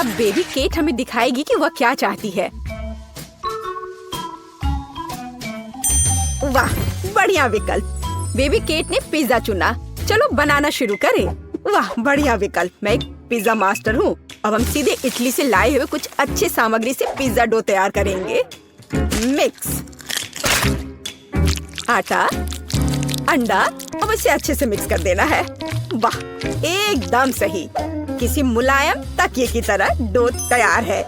अब baby cat हमें दिखाएगी कि वह क्या चाहती है। वाह, बढ़िया विकल्प। बेबी केट ने पिज्जा चुना। चलो बनाना शुरू करें। वाह, बढ़िया विकल्प। मैं एक पिज्जा मास्टर हूँ। अब हम सीधे इटली से लाए हुए कुछ अच्छे सामग्री से पिज्जा डो तैयार करेंगे। मिक्स आटा, अंडा, अब इसे अच्छे से मिक्स कर देना है। वाह, एकदम सही। किसी मुलायम तकिए की तरह डो तैयार है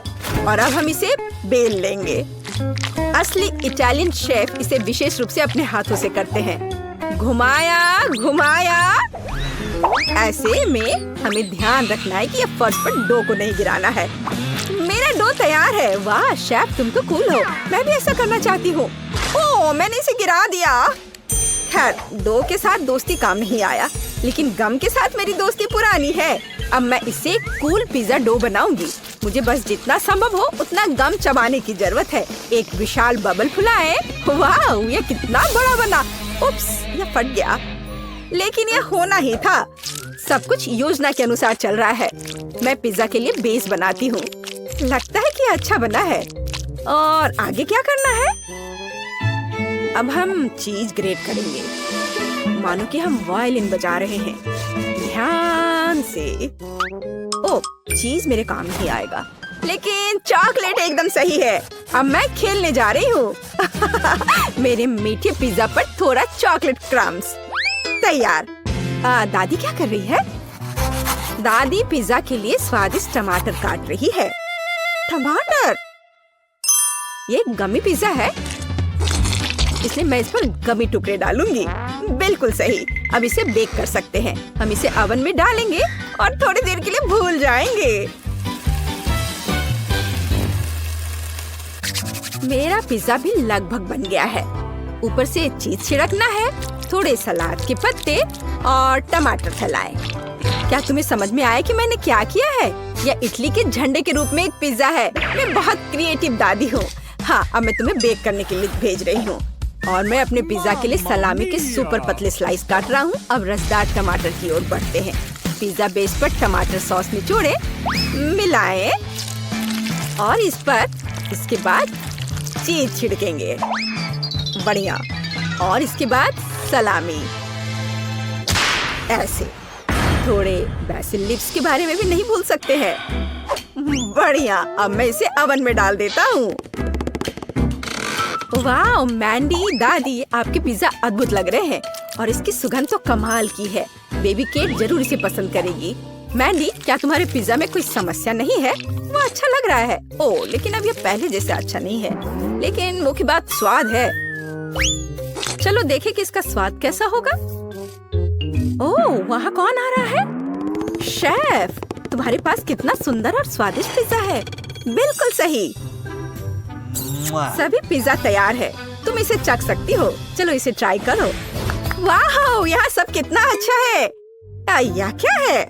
और अब हम इसे बेल लेंगे। असली इटालियन शेफ इसे विशेष रूप से अपने हाथों से करते हैं। घुमाया घुमाया। ऐसे में हमें ध्यान रखना है कि ये फर्श पर डो को नहीं गिराना है। मेरा डो तैयार है। वाह शेफ, तुम तो कूल हो। मैं भी ऐसा करना चाहती हूँ। ओह, मैंने इसे गिरा दिया। खैर, डो के साथ दोस्ती काम नहीं आया, लेकिन गम के साथ मेरी दोस्ती पुरानी है। अब मैं इसे कूल पिज्जा डो बनाऊंगी। मुझे बस जितना संभव हो उतना गम चबाने की जरूरत है। एक विशाल बबल फुलाए। वाह, ये कितना बड़ा बना। उप्स, ये फट गया, लेकिन ये होना ही था। सब कुछ योजना के अनुसार चल रहा है। मैं पिज्जा के लिए बेस बनाती हूँ। लगता है कि अच्छा बना है। और आगे क्या करना है? अब हम चीज ग्रेट करेंगे, मानो कि हम वायलिन बजा रहे हैं। ध्यान से। ओह, चीज मेरे काम नहीं आएगा, लेकिन चॉकलेट एकदम सही है। अब मैं खेलने जा रही हूँ। मेरे मीठे पिज्जा पर थोड़ा चॉकलेट क्रम्स तैयार। दादी क्या कर रही है? दादी पिज्जा के लिए स्वादिष्ट टमाटर काट रही है। टमाटर? ये गमी पिज्जा है, इसलिए मैं इस पर गमी टुकड़े डालूंगी। बिल्कुल सही। अब इसे बेक कर सकते हैं। हम इसे ओवन में डालेंगे और थोड़ी देर के लिए भूल जाएंगे। मेरा पिज्जा भी लगभग बन गया है। ऊपर से चीज छिड़कना है, थोड़े सलाद के पत्ते और टमाटर फैलाएं। क्या तुम्हें समझ में आया कि मैंने क्या किया है? यह इटली के झंडे के रूप में एक पिज्जा है। मैं बहुत क्रिएटिव दादी हूँ। हाँ, अब मैं तुम्हें बेक करने के लिए भेज रही हूँ। और मैं अपने पिज्जा के लिए सलामी के सुपर पतले स्लाइस काट रहा हूँ। अब रसदार टमाटर की ओर बढ़ते हैं। पिज्जा बेस पर टमाटर सॉस निचोड़े, मिलाएं और इस पर इसके बाद चीज छिड़केंगे। बढ़िया। और इसके बाद सलामी। ऐसे थोड़े बेसिल लिप्स के बारे में भी नहीं भूल सकते हैं। बढ़िया। अब मैं इसे ओवन में डाल देता हूँ। वाह मैंडी, दादी, आपके पिज्जा अद्भुत लग रहे हैं और इसकी सुगंध तो कमाल की है। बेबी केट जरूर इसे पसंद करेगी। मैंडी, क्या तुम्हारे पिज्जा में कोई समस्या नहीं है? वो अच्छा लग रहा है। ओह, लेकिन अब ये पहले जैसे अच्छा नहीं है। लेकिन मुख्य बात स्वाद है। चलो देखें कि इसका स्वाद कैसा होगा। ओह, वहाँ कौन आ रहा है? शेफ, तुम्हारे पास कितना सुंदर और स्वादिष्ट पिज्जा है। बिल्कुल सही। सभी पिज्जा तैयार है। तुम इसे चख सकती हो। चलो इसे ट्राई करो। वाह, यहाँ सब कितना अच्छा है। यह क्या है?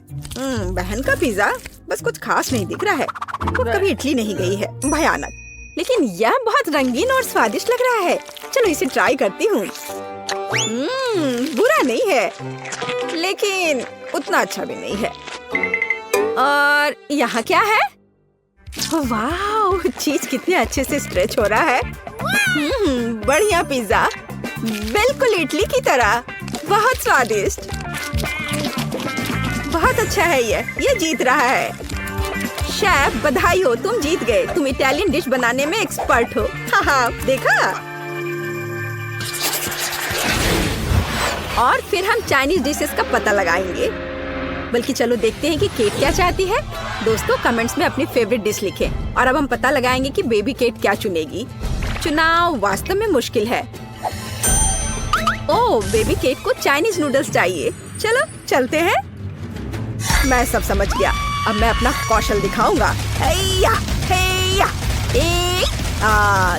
बहन का पिज्जा बस कुछ खास नहीं दिख रहा है। वो कभी इटली नहीं गई है। भयानक। लेकिन यह बहुत रंगीन और स्वादिष्ट लग रहा है। चलो इसे ट्राई करती हूँ। बुरा नहीं है, लेकिन उतना अच्छा भी नहीं है। और यहाँ क्या है? वाह, चीज कितने अच्छे से स्ट्रेच हो रहा है। बढ़िया पिज्जा, बिल्कुल इटली की तरह। बहुत स्वादिष्ट। बहुत अच्छा है। ये जीत रहा है। शेफ, बधाई हो, तुम जीत गए। तुम इटालियन डिश बनाने में एक्सपर्ट हो। हाँ, देखा। और फिर हम चाइनीज डिशेस का पता लगाएंगे। बल्कि चलो देखते हैं कि केट क्या चाहती है। दोस्तों, कमेंट्स में अपनी फेवरेट डिश लिखें और अब हम पता लगाएंगे कि बेबी केट क्या चुनेगी। चुनाव वास्तव में मुश्किल है। ओह, बेबी केट को चाइनीज नूडल्स चाहिए। चलो चलते हैं। मैं सब समझ गया। अब मैं अपना कौशल दिखाऊंगा। हैया, हैया।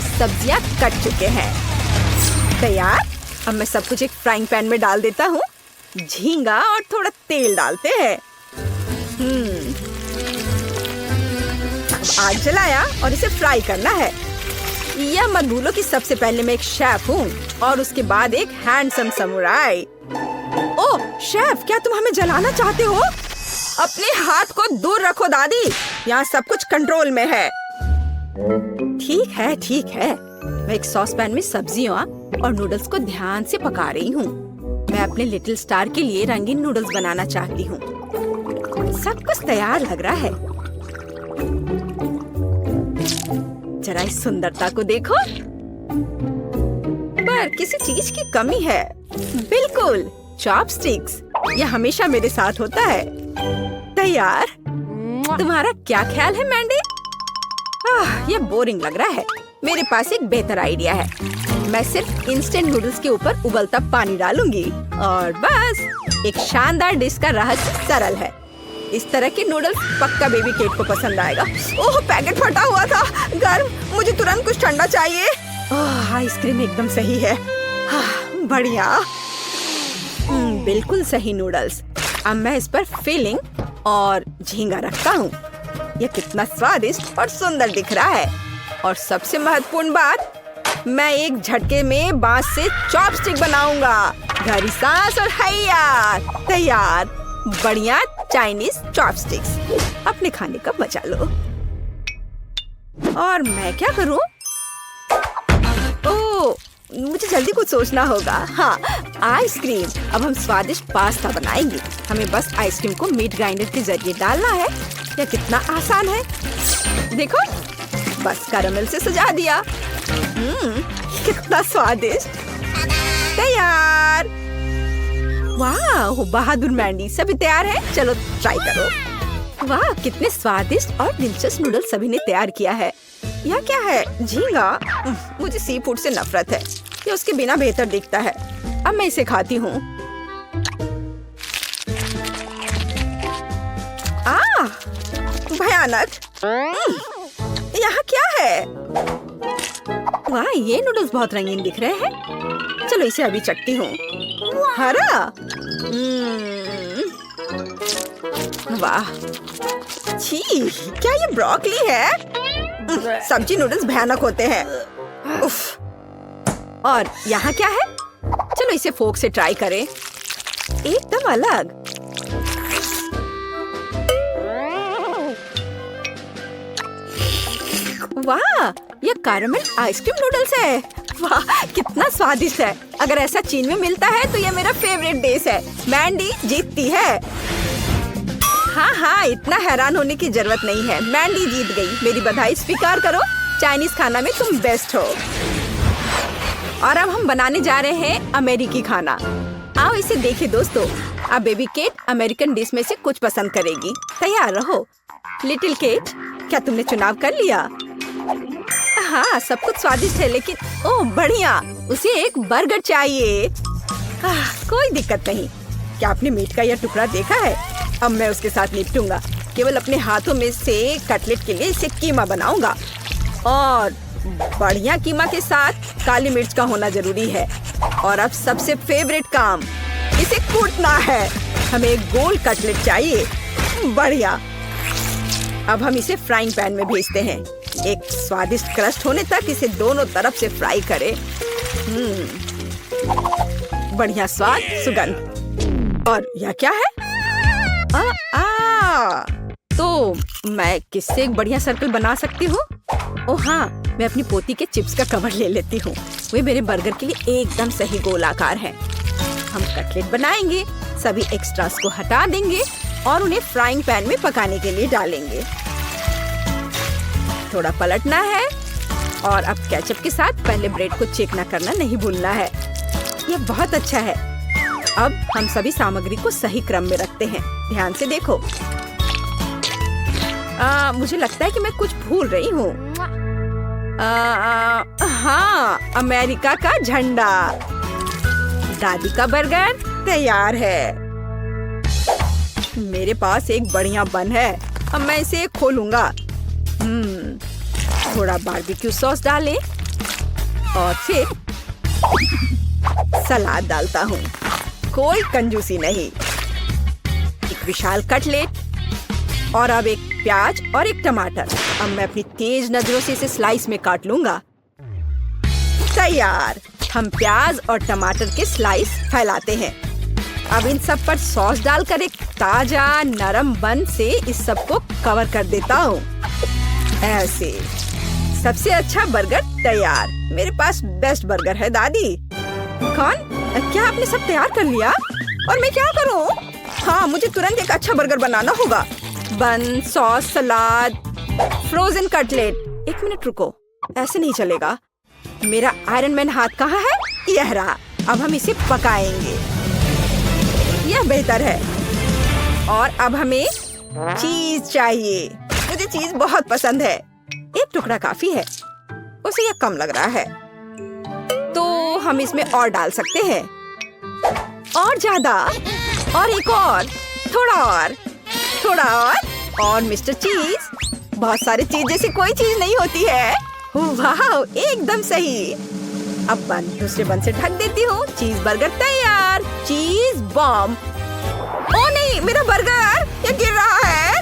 सब्जियां कट चुके हैं। तैयार। अब मैं सब कुछ एक फ्राइंग पैन में डाल देता हूँ। झींगा और थोड़ा तेल डालते हैं। आग जलाया और इसे फ्राई करना है। यह मत भूलो कि सबसे पहले मैं एक शेफ हूँ और उसके बाद एक हैंडसम समुराई। ओह शेफ, क्या तुम हमें जलाना चाहते हो? अपने हाथ को दूर रखो दादी। यहाँ सब कुछ कंट्रोल में है। ठीक है। मैं एक सॉस पैन में सब्जियों और नूडल्स को ध्यान से पका रही हूँ। मैं अपने लिटिल स्टार के लिए रंगीन नूडल्स बनाना चाहती हूँ। सब कुछ तैयार लग रहा है। जरा इस सुंदरता को देखो। पर किसी चीज की कमी है। बिल्कुल, चॉपस्टिक्स। यह हमेशा मेरे साथ होता है। तैयार। तुम्हारा क्या ख्याल है मैंडी? यह बोरिंग लग रहा है। मेरे पास एक बेहतर आइडिया है। मैं सिर्फ इंस्टेंट नूडल्स के ऊपर उबलता पानी डालूंगी और बस। एक शानदार डिश का रहस्य सरल है। इस तरह के नूडल्स पक्का बेबी केट को पसंद आएगा। ओह, पैकेट फटा हुआ था। गर्म। मुझे तुरंत कुछ ठंडा चाहिए। आइसक्रीम एकदम सही है। बढ़िया। बिल्कुल सही नूडल्स। अब मैं इस पर फिलिंग और झींगा रखता हूँ। यह कितना स्वादिष्ट और सुंदर दिख रहा है। और सबसे महत्वपूर्ण बात, मैं एक झटके में बांस से चॉपस्टिक बनाऊंगा। गहरी सांस और हैया। तैयार। बढ़िया चाइनीज चॉपस्टिक्स। अपने खाने का मजा लो। और मैं क्या करूं? ओह, मुझे जल्दी कुछ सोचना होगा। हाँ, आइसक्रीम। अब हम स्वादिष्ट पास्ता बनाएंगे। हमें बस आइसक्रीम को मीट ग्राइंडर के जरिए डालना है। यह कितना आसान है। देखो, बस कैरेमल से सजा दिया। कितना स्वादिष्ट। तैयार। वाह, बहादुर मैंडी। सभी तैयार है? चलो ट्राई करो। वाह, कितने स्वादिष्ट और दिलचस्प नूडल्स सभी ने तैयार किया है। यह क्या है? झींगा। मुझे सी फूड से नफरत है। ये उसके बिना बेहतर दिखता है। अब मैं इसे खाती हूँ। भयानक। यहाँ क्या है? वाह, ये नूडल्स बहुत रंगीन दिख रहे हैं। चलो इसे अभी चखती हूँ। हरा। वाह, छी, क्या ये ब्रोकली है? सब्जी नूडल्स भयानक होते हैं। उफ। और यहाँ क्या है? चलो इसे फोक से ट्राई करें। एकदम अलग। वाह, ये कैरेमल आइसक्रीम नूडल्स है। वाह, कितना स्वादिष्ट है। अगर ऐसा चीन में मिलता है तो ये मेरा फेवरेट डिश है। मैंडी जीतती है। हाँ, इतना हैरान होने की जरूरत नहीं है। मैंडी जीत गई। मेरी बधाई स्वीकार करो। चाइनीज खाना में तुम बेस्ट हो। और अब हम बनाने जा रहे हैं अमेरिकी खाना। आओ इसे देखें दोस्तों। अब बेबी केट अमेरिकन डिश में से कुछ पसंद करेगी। तैयार रहो। लिटिल केट, क्या तुमने चुनाव कर लिया? हाँ, सब कुछ स्वादिष्ट है, लेकिन ओह बढ़िया, उसे एक बर्गर चाहिए। कोई दिक्कत नहीं। क्या आपने मीट का यह टुकड़ा देखा है? अब मैं उसके साथ निपटूंगा। केवल अपने हाथों में से कटलेट के लिए इसे कीमा बनाऊंगा। और बढ़िया कीमा के साथ काली मिर्च का होना जरूरी है। और अब सबसे फेवरेट काम, इसे कूटना है। हमें एक गोल कटलेट चाहिए। बढ़िया। अब हम इसे फ्राइंग पैन में भेजते हैं। एक स्वादिष्ट क्रस्ट होने तक इसे दोनों तरफ से फ्राई करें। बढ़िया स्वाद, सुगंध। और यह क्या है? तो मैं किससे एक बढ़िया सर्कल बना सकती हूँ? ओह हाँ, मैं अपनी पोती के चिप्स का कवर ले लेती हूँ। वे मेरे बर्गर के लिए एकदम सही गोल आकार है। हम कटलेट बनाएंगे, सभी एक्स्ट्रास को हटा देंगे और उन्हें फ्राइंग पैन में पकाने के लिए डालेंगे। थोड़ा पलटना है और अब केचप के साथ पहले ब्रेड को चिकना करना नहीं भूलना है। यह बहुत अच्छा है। अब हम सभी सामग्री को सही क्रम में रखते हैं। ध्यान से देखो। मुझे लगता है कि मैं कुछ भूल रही हूँ। हाँ, अमेरिका का झंडा। दादी का बर्गर तैयार है। मेरे पास एक बढ़िया बन है। अब मैं इसे खोलूंगा। थोड़ा बारबेक्यू सॉस डालें और फिर सलाद डालता हूँ। कोई कंजूसी नहीं। एक विशाल कटलेट और अब एक प्याज और एक टमाटर। अब मैं अपनी तेज नजरों से इसे स्लाइस में काट लूंगा। तैयार। हम प्याज और टमाटर के स्लाइस फैलाते हैं। अब इन सब पर सॉस डालकर एक ताजा नरम बन से इस सब को कवर कर देता हूँ। ऐसे सबसे अच्छा बर्गर तैयार। मेरे पास बेस्ट बर्गर है दादी। कौन? क्या आपने सब तैयार कर लिया? और मैं क्या करूँ? हाँ, मुझे तुरंत एक अच्छा बर्गर बनाना होगा। बन, सॉस, सलाद, फ्रोजन कटलेट। एक मिनट रुको, ऐसे नहीं चलेगा। मेरा आयरन मैन हाथ कहाँ है? यह रहा। अब हम इसे पकाएंगे। यह बेहतर है। और अब हमें चीज चाहिए। मुझे चीज बहुत पसंद है। एक टुकड़ा काफी है। उसे यह कम लग रहा है, तो हम इसमें और डाल सकते हैं। और ज्यादा, और एक और, थोड़ा और मिस्टर चीज। बहुत सारी चीज जैसी कोई चीज नहीं होती है। वाह, एकदम सही। अब बन दूसरे बन से ढक देती हूँ। चीज बर्गर तैयार। चीज बॉम्ब। ओ नहीं, मेरा बर्गर ये गिर रहा है।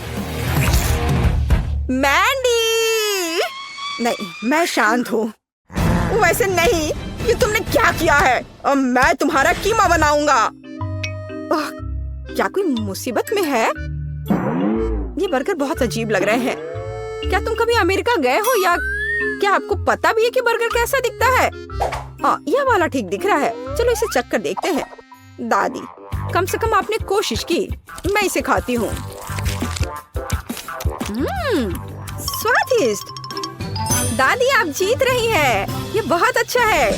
मैंडी! नहीं, मैं शांत हूँ। वैसे नहीं, ये तुमने क्या किया है? अब मैं तुम्हारा कीमा बनाऊंगा। क्या कोई मुसीबत में है? ये बर्गर बहुत अजीब लग रहे हैं। क्या तुम कभी अमेरिका गए हो या क्या आपको पता भी है कि बर्गर कैसा दिखता है? यह वाला ठीक दिख रहा है। चलो इसे चख कर देखते हैं। दादी, कम से कम आपने कोशिश की। मैं इसे खाती हूँ। स्वादिष्ट। दादी, आप जीत रही हैं। ये बहुत अच्छा है।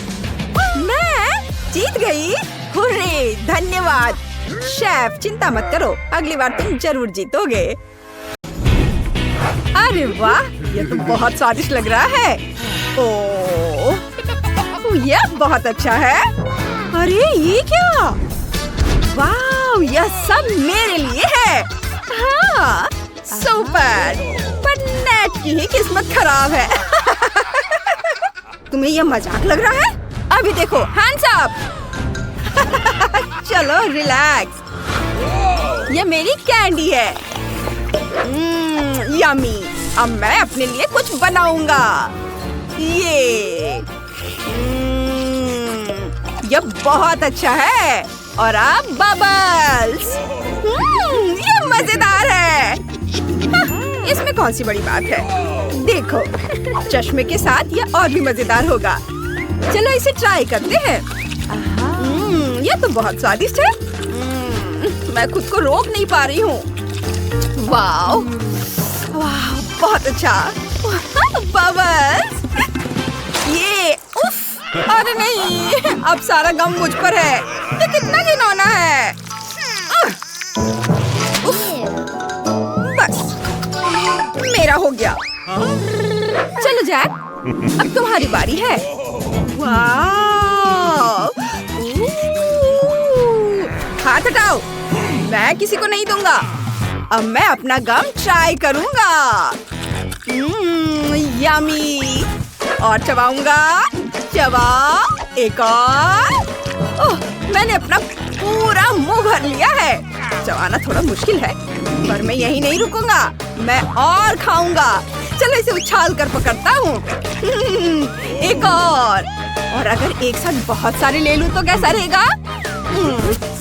मैं जीत गई। हुर्रे, धन्यवाद शेफ। चिंता मत करो, अगली बार तुम जरूर जीतोगे। अरे वाह, ये तो बहुत स्वादिष्ट लग रहा है। ओह, यह बहुत अच्छा है। अरे ये क्या? वाह, यह सब मेरे लिए है। हाँ, सुपर। पर नेट की ही किस्मत खराब है। तुम्हें यह मजाक लग रहा है? अभी देखो, हैंड्स अप। चलो रिलैक्स। यह मेरी कैंडी है। यम्मी। अब मैं अपने लिए कुछ बनाऊंगा। यह बहुत अच्छा है। और अब बबल्स। ये मजेदार है। इसमें कौन सी बड़ी बात है? देखो, चश्मे के साथ यह और भी मजेदार होगा। चलो इसे ट्राई करते हैं। यह तो बहुत स्वादिष्ट है। मैं खुद को रोक नहीं पा रही हूँ। वाह, बहुत अच्छा। बबल्स। ये उफ, अरे नहीं, अब सारा गम मुझ पर है। ये कितना घिनौना है। बस, मेरा हो गया। चलो जैक, अब तुम्हारी बारी है। वाह, हाथ हटाओ। मैं किसी को नहीं दूंगा। अब मैं अपना गम ट्राई करूंगा। यम्मी। और चबाऊंगा। चबाओ, एक और। ओह, मैंने अपना पूरा मुंह भर लिया है। चबाना थोड़ा मुश्किल है, पर मैं यही नहीं रुकूंगा। मैं और खाऊंगा। चलो इसे उछाल कर पकड़ता हूँ। एक और अगर एक साथ बहुत सारे ले लूं तो कैसा रहेगा?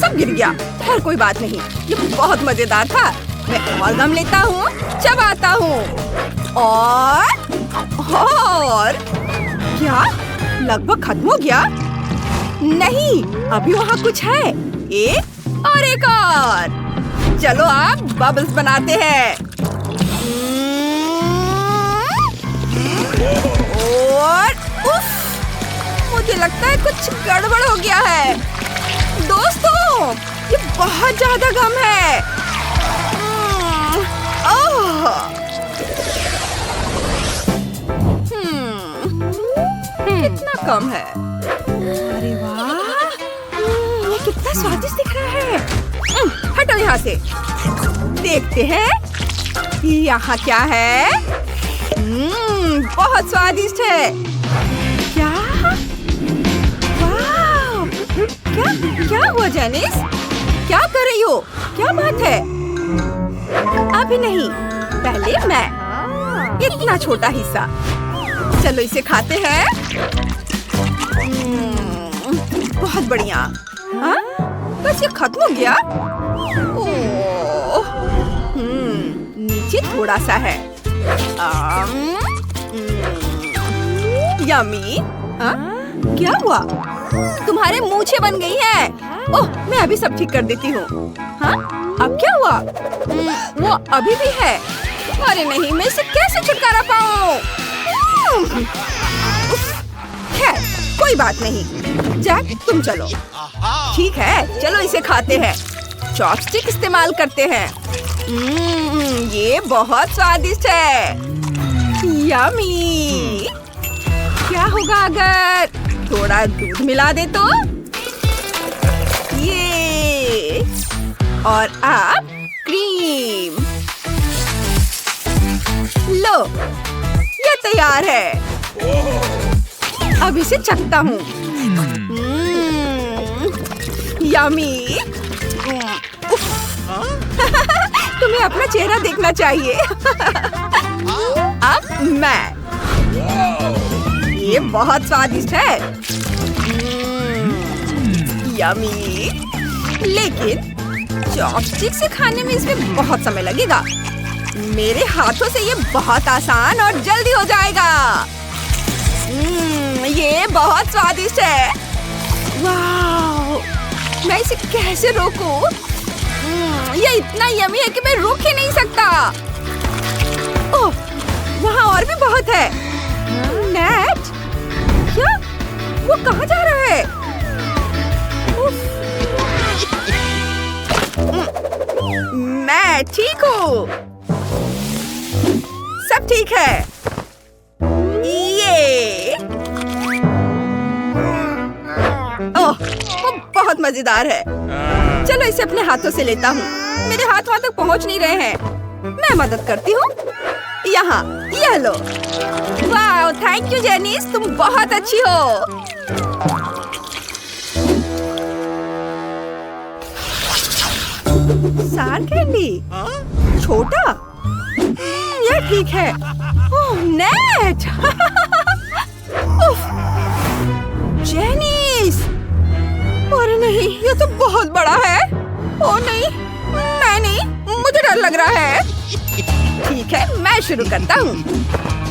सब गिर गया। खैर कोई बात नहीं, ये बहुत मजेदार था। मैं और गम लेता हूँ, चबाता हूँ। और क्या? लगभग खत्म हो गया? नहीं, अभी वहाँ कुछ है। एक और। चलो आप बबल्स बनाते हैं। और उफ, मुझे लगता है कुछ गड़बड़ हो गया है। दोस्तों, ये बहुत ज्यादा गम है। कितना कम है। अरे वाह, ये कितना स्वादिष्ट दिख रहा है। हटो यहाँ से। देखते हैं यहाँ क्या है। बहुत स्वादिष्ट है। क्या? वाह, क्या हुआ जेनिस? क्या कर रही हो? क्या बात है? अभी नहीं, पहले मैं। इतना छोटा हिस्सा। चलो इसे खाते हैं। बहुत बढ़िया। हाँ? बस ये खत्म हो गया। ओह, नीचे थोड़ा सा है। यम्मी। हाँ? क्या हुआ? तुम्हारे मूंछें बन गई हैं। ओह, मैं अभी सब ठीक कर देती हूँ। हाँ? अब क्या हुआ? वो अभी भी है। अरे नहीं, मैं इसे कैसे छुटकारा पाऊँ? खैर, कोई बात नहीं। जैक, तुम चलो। ठीक है, चलो इसे खाते हैं। चॉपस्टिक इस्तेमाल करते हैं। ये बहुत स्वादिष्ट है। यम्मी। क्या होगा अगर थोड़ा दूध मिला दे तो? ये और अब क्रीम। लो, ये तैयार है। अब इसे चखता हूँ। यम्मी। तुम्हें अपना चेहरा देखना चाहिए। अब मैं। ये बहुत स्वादिष्ट है। यम्मी। लेकिन चॉपस्टिक से खाने में इसमें बहुत समय लगेगा। मेरे हाथों से ये बहुत आसान और जल्दी हो जाएगा। ये बहुत स्वादिष्ट है। वाह! मैं इसे कैसे रोकूं? ये इतना यम्मी है कि मैं रोक ही नहीं सकता। ओह, वहाँ और भी बहुत है। नेट? क्या? वो कहाँ जा रहा है? मैं ठीक हूँ। सब ठीक है। ये ओह, वो बहुत मजेदार है। चलो इसे अपने हाथों से लेता हूँ। मेरे हाथ वहाँ तक पहुँच नहीं रहे हैं। मैं मदद करती हूँ। यहाँ, यह लो। वाह, थैंक यू जेनिस, तुम बहुत अच्छी हो। सार कैंडी? छोटा? यह ठीक है। ओह, नेट! जेनिस! अरे नहीं, ये तो बहुत बड़ा है। ओह नहीं, मैं नहीं, मुझे डर लग रहा है। ठीक है, मैं शुरू करता हूँ।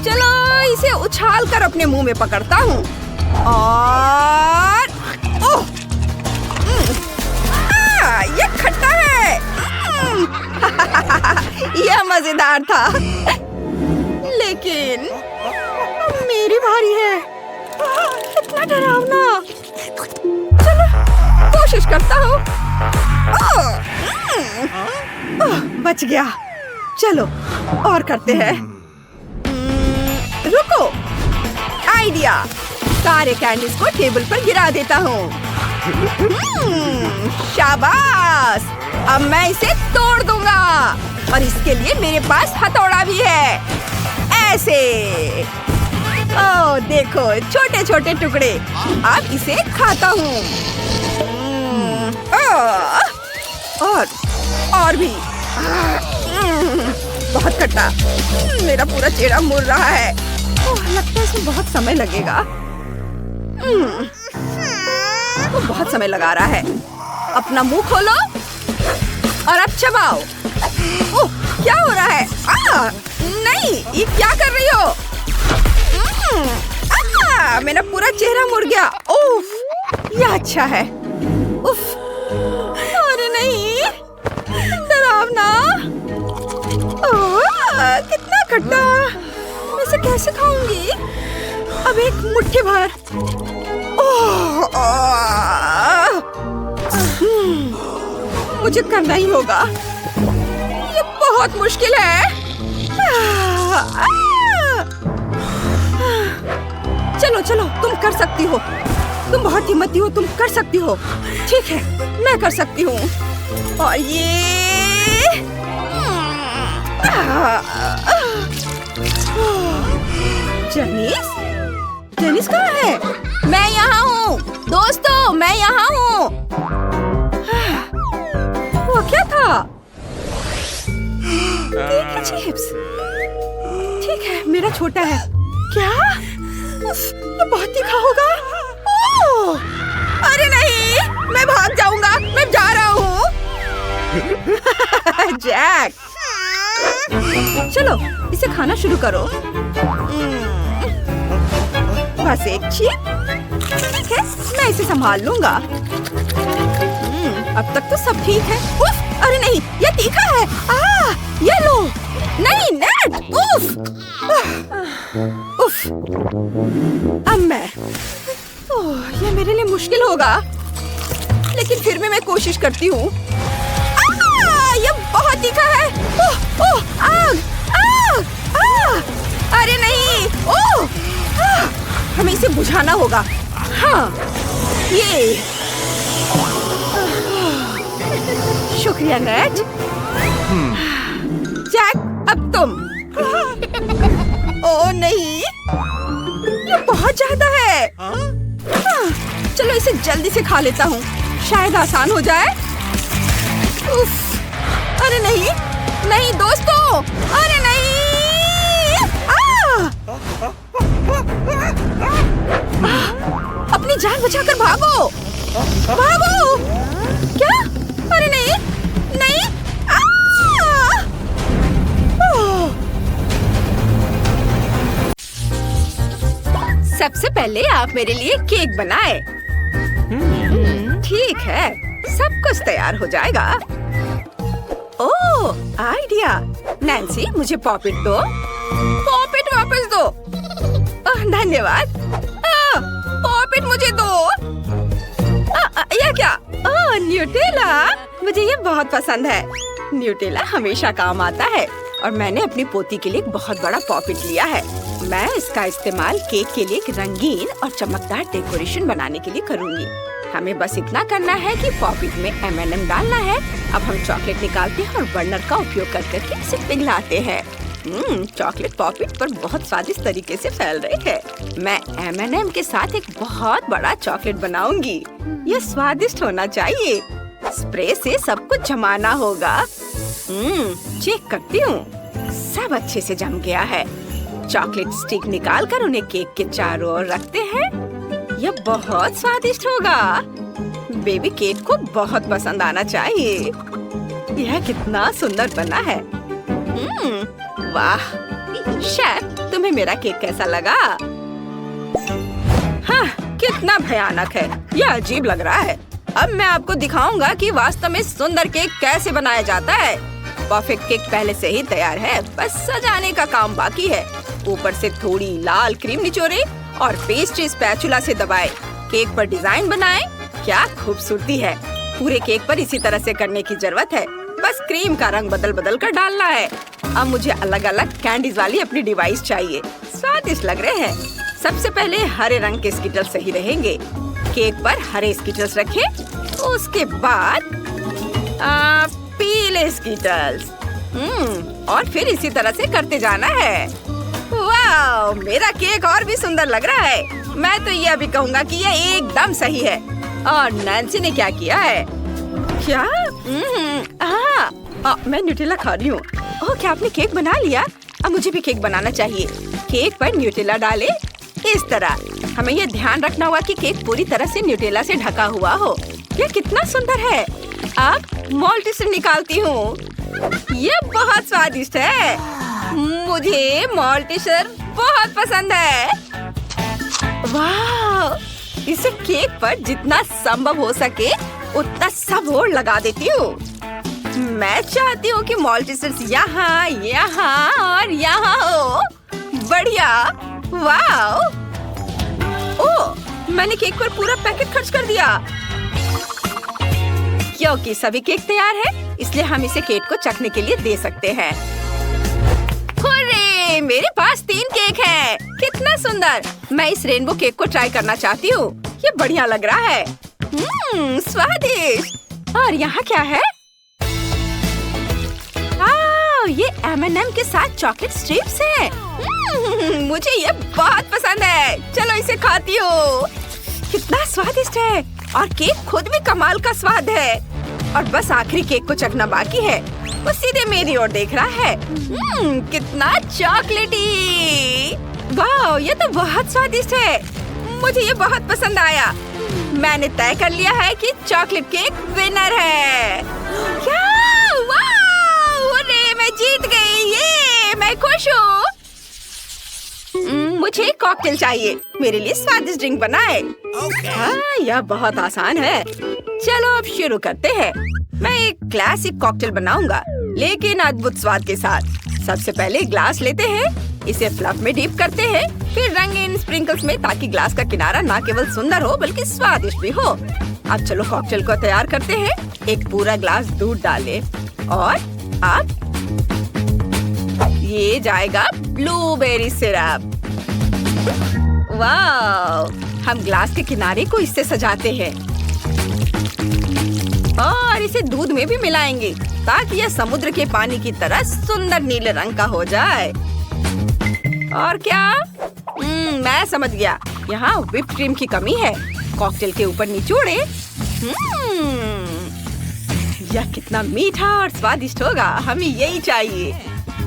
चलो इसे उछाल कर अपने मुंह में पकड़ता हूँ और ओह, ये खट्टा है। यह मजेदार था। लेकिन मेरी बारी है। कितना डरावना। चलो कोशिश करता हूँ। बच गया। चलो और करते हैं। रुको, आइडिया। सारे कैंडीज को टेबल पर गिरा देता हूँ। शाबाश! अब मैं इसे तोड़ दूंगा और इसके लिए मेरे पास हथौड़ा भी है। ऐसे। ओह देखो, छोटे छोटे टुकड़े। अब इसे खाता हूँ। और भी। बहुत खट्टा। मेरा पूरा चेहरा मुड़ रहा है। ओह, लगता है इसमें बहुत समय लगेगा। वो बहुत समय लगा रहा है। अपना मुंह खोलो और अब चबाओ। ओह, क्या हो रहा है? नहीं, ये क्या कर रही हो? मेरा पूरा चेहरा मुड़ गया। उफ, यह अच्छा है। उफ, अरे नहीं, डरावना। कितना खट्टा। मैं इसे कैसे खाऊंगी? अब एक मुट्ठी भर। मुझे करना ही होगा। ये बहुत मुश्किल है। चलो चलो, तुम कर सकती हो। तुम बहुत हिम्मती हो, तुम कर सकती हो। ठीक है, मैं कर सकती हूँ। और ये जेनिस? जेनिस कहाँ है? मैं यहाँ हूँ दोस्तों, मैं यहाँ हूँ। वो क्या था? चिप्स। ठीक है, मेरा छोटा है। क्या? ये बहुत तीखा होगा। ओह, अरे नहीं, मैं भाग जाऊंगा, मैं जा रहा हूँ। जैक, चलो इसे खाना शुरू करो। बस एक चीज, ठीक है, मैं इसे संभाल लूंगा। अब तक तो सब ठीक है। उफ, अरे नहीं, ये तीखा है। ये लो। नहीं नेट, उफ, उफ। अब मैं, ये मेरे लिए मुश्किल होगा, लेकिन फिर भी मैं कोशिश करती हूँ। ये बहुत तीखा है। आग, आग, आग। अरे नहीं, हमें इसे बुझाना होगा। हाँ, ये। शुक्रिया नेट। जैक, अब तुम। ओह नहीं, ये बहुत ज्यादा है। चलो इसे जल्दी से खा लेता हूँ, शायद आसान हो जाए। उफ, अरे नहीं, नहीं दोस्तों, अरे नहीं। अपनी जान बचाकर भागो, भागो। क्या? अरे नहीं, नहीं। सबसे पहले आप मेरे लिए केक बनाए। ठीक है, सब कुछ तैयार हो जाएगा। ओह, आइडिया। नैन्सी, मुझे पॉपिट दो। पॉपिट वापस दो। धन्यवाद। पॉपिट मुझे दो। यह क्या? न्यूटेला। मुझे ये बहुत पसंद है। न्यूटेला हमेशा काम आता है और मैंने अपनी पोती के लिए एक बहुत बड़ा पॉपिट लिया है। मैं इसका इस्तेमाल केक के लिए एक रंगीन और चमकदार डेकोरेशन बनाने के लिए करूंगी। हमें बस इतना करना है कि पॉपिट में M&M डालना है। अब हम चॉकलेट निकालते हैं और बर्नर का उपयोग कर करके इसे पिघलाते हैं। चॉकलेट पॉपिट पर बहुत स्वादिष्ट तरीके से फैल रही है। मैं M&M के साथ एक बहुत बड़ा चॉकलेट बनाऊंगी। यह स्वादिष्ट होना चाहिए। स्प्रे से सब कुछ जमाना होगा। चेक करती हूँ, सब अच्छे से जम गया है। चॉकलेट स्टिक निकालकर उन्हें केक के चारों ओर रखते हैं। यह बहुत स्वादिष्ट होगा। बेबी केक को बहुत पसंद आना चाहिए। यह कितना सुंदर बना है। वाह, शेफ, तुम्हें मेरा केक कैसा लगा? हाँ, कितना भयानक है। यह अजीब लग रहा है। अब मैं आपको दिखाऊंगा कि वास्तव में सुंदर केक कैसे बनाया जाता है। परफेक्ट केक पहले से ही तैयार है, बस सजाने का काम बाकी है। ऊपर से थोड़ी लाल क्रीम निचोड़े और पेस्ट्री स्पैचुला से दबाए। केक पर डिजाइन बनाएं। क्या खूबसूरती है। पूरे केक पर इसी तरह से करने की जरूरत है। बस क्रीम का रंग बदल कर डालना है। अब मुझे अलग अलग कैंडीज वाली अपनी डिवाइस चाहिए। स्वादिष्ट लग रहे हैं। सबसे पहले हरे रंग के स्किटल्स सही रहेंगे। केक पर हरे स्किटल्स रखें। उसके बाद पीले स्किटल्स। और फिर इसी तरह से करते जाना है। वाह, मेरा केक और भी सुंदर लग रहा है। मैं तो ये अभी कहूँगा कि ये एकदम सही है। और नैन्सी ने क्या किया है? क्या? मैं न्यूटेला खा रही हूँ। ओह, क्या आपने केक बना लिया? अब मुझे भी केक बनाना चाहिए। केक पर न्यूटेला डाले इस तरह। हमें यह ध्यान रखना होगा कि केक पूरी तरह से न्यूटेला से ढका हुआ हो। यह कितना सुंदर है। अब मॉल्टिसर निकालती हूँ। यह बहुत स्वादिष्ट है। मुझे मॉल्टिसर बहुत पसंद है। वाह, इसे केक पर जितना संभव हो सके उतना सब ओर लगा देती हूँ। मैं चाहती हूँ कि मॉल्टिसर्स यहाँ, यहाँ और यहाँ हो। बढ़िया। वाह। ओह, मैंने केक पर पूरा पैकेट खर्च कर दिया। क्योंकि सभी केक तैयार है, इसलिए हम इसे केक को चखने के लिए दे सकते हैं। हुर्रे, मेरे पास 3 केक हैं। कितना सुंदर। मैं इस रेनबो केक को ट्राई करना चाहती हूँ। ये बढ़िया लग रहा है। स्वादिष्ट। और यहाँ क्या है? ये M&M के साथ चॉकलेट स्ट्रिप्स हैं। मुझे ये बहुत पसंद है। चलो इसे खाती हूँ। कितना स्वादिष्ट है। और केक खुद भी कमाल का स्वाद है। और बस आखिरी केक को चखना बाकी है। वो सीधे मेरी ओर देख रहा है। कितना चॉकलेटी। वाह, ये तो बहुत स्वादिष्ट है। मुझे ये बहुत पसंद आया। मैंने तय कर लिया है कि चॉकलेट केक विनर है। क्या? वाह! अरे मैं जीत गई, ये मैं खुश हूँ। मुझे कॉकटेल चाहिए, मेरे लिए स्वादिष्ट ड्रिंक बनाए। हाँ, यह बहुत आसान है। चलो अब शुरू करते हैं। मैं एक क्लासिक कॉकटेल बनाऊंगा, लेकिन अद्भुत स्वाद के साथ। सबसे पहले ग्लास लेते हैं, इसे फ्लफ में डीप करते हैं, फिर रंगीन स्प्रिंकल्स में, ताकि ग्लास का किनारा न केवल सुंदर हो बल्कि स्वादिष्ट भी हो। अब चलो कॉकटेल को तैयार करते हैं। एक पूरा ग्लास दूध डालें और अब ये जाएगा ब्लूबेरी सिरप। वाह! हम ग्लास के किनारे को इससे सजाते हैं और इसे दूध में भी मिलाएंगे ताकि यह समुद्र के पानी की तरह सुंदर नीले रंग का हो जाए। और क्या? मैं समझ गया, यहाँ व्हिप क्रीम की कमी है। कॉकटेल के ऊपर निचोड़े। यह कितना मीठा और स्वादिष्ट होगा, हमें यही चाहिए।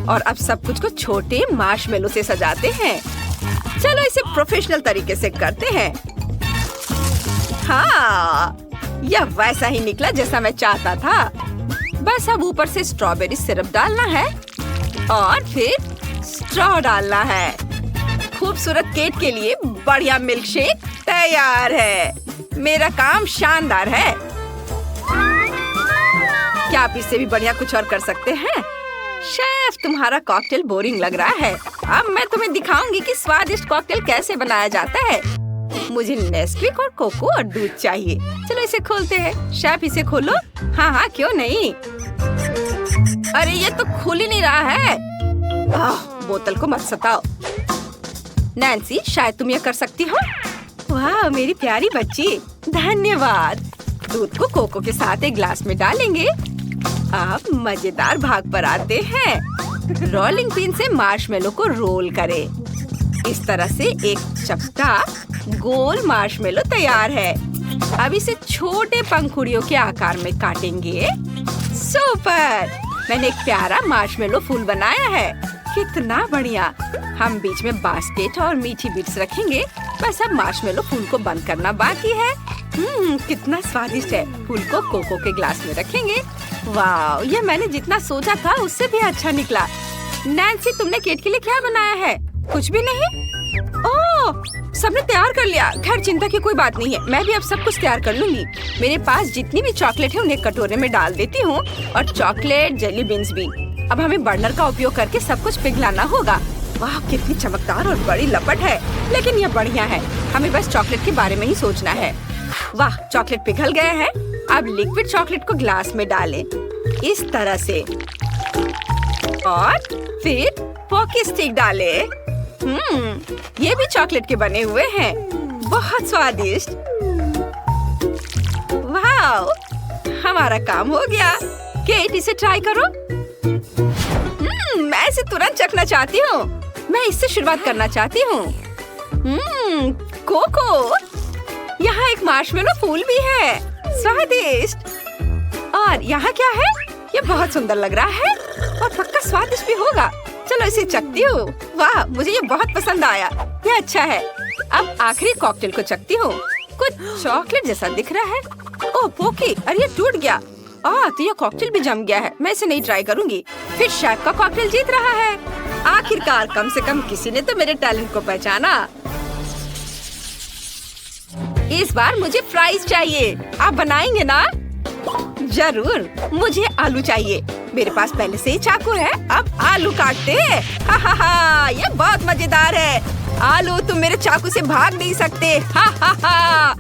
और अब सब कुछ को छोटे मार्शमेलो से सजाते हैं। चलो इसे प्रोफेशनल तरीके से करते हैं। हाँ, यह वैसा ही निकला जैसा मैं चाहता था। बस अब ऊपर से स्ट्रॉबेरी सिरप डालना है और फिर स्ट्रॉ डालना है। खूबसूरत केक के लिए बढ़िया मिल्क शेक तैयार है। मेरा काम शानदार है। क्या आप इससे भी बढ़िया कुछ और कर सकते हैं? शेफ, तुम्हारा कॉकटेल बोरिंग लग रहा है। अब मैं तुम्हें दिखाऊंगी कि स्वादिष्ट कॉकटेल कैसे बनाया जाता है। मुझे नेस्क्विक और कोको और दूध चाहिए। चलो इसे खोलते हैं। शेफ, इसे खोलो। हाँ हाँ, क्यों नहीं। अरे ये तो खुल ही नहीं रहा है। बोतल को मत सताओ। नैन्सी, शायद तुम ये कर सकती हो। वाह मेरी प्यारी बच्ची, धन्यवाद। दूध को कोको के साथ एक ग्लास में डालेंगे। अब मजेदार भाग पर आते हैं। रोलिंग पिन से मार्शमेलो को रोल करें। इस तरह से एक चपटा गोल मार्शमेलो तैयार है। अब इसे छोटे पंखुड़ियों के आकार में काटेंगे। सुपर! मैंने एक प्यारा मार्शमेलो फूल बनाया है। कितना बढ़िया! हम बीच में बास्केट और मीठी बीट्स रखेंगे। बस अब मार्शमेलो फूल को बंद करना बाकी है। कितना स्वादिष्ट है। फूल को कोको के ग्लास में रखेंगे। वाह, यह मैंने जितना सोचा था उससे भी अच्छा निकला। नैन्सी, तुमने केक के लिए क्या बनाया है? कुछ भी नहीं? ओह, सबने तैयार कर लिया। खैर चिंता की कोई बात नहीं है, मैं भी अब सब कुछ तैयार कर लूंगी। मेरे पास जितनी भी चॉकलेट है उन्हें कटोरे में डाल देती हूँ, और चॉकलेट जेली बीन्स भी। अब हमें बर्नर का उपयोग करके सब कुछ पिघलाना होगा। वाह, कितनी चमकदार और बड़ी लपट है, लेकिन यह बढ़िया है। हमें बस चॉकलेट के बारे में ही सोचना है। वाह, चॉकलेट पिघल गए हैं। अब लिक्विड चॉकलेट को ग्लास में डालें, इस तरह से, और फिर पॉकी स्टिक डालें। ये भी चॉकलेट के बने हुए हैं। बहुत स्वादिष्ट। वाह, हमारा काम हो गया। केट, इसे ट्राई करो। मैं इसे तुरंत चखना चाहती हूँ। मैं इससे शुरुआत करना चाहती हूँ। कोको, यहाँ एक मार्शमेलो फूल भी है। स्वादिष्ट। और यहाँ क्या है? ये बहुत सुंदर लग रहा है और पक्का स्वादिष्ट भी होगा। चलो इसे चखती हूँ। वाह, मुझे ये बहुत पसंद आया। ये अच्छा है। अब आखिरी कॉकटेल को चखती हूँ। कुछ चॉकलेट जैसा दिख रहा है। ओह पोकी, अरे ये टूट गया। तो ये कॉकटेल भी जम गया है। मैं इसे नहीं ट्राई करूँगी। फिर शेफ का कॉकटेल जीत रहा है। आखिरकार कम से कम किसी ने तो मेरे टैलेंट को पहचाना। इस बार मुझे फ्राइज चाहिए। आप बनाएंगे ना? जरूर। मुझे आलू चाहिए। मेरे पास पहले से ही चाकू है। अब आलू काटते हैं। हा हा हा, ये बहुत मजेदार है। आलू, तुम मेरे चाकू से भाग नहीं सकते। हा हा हा।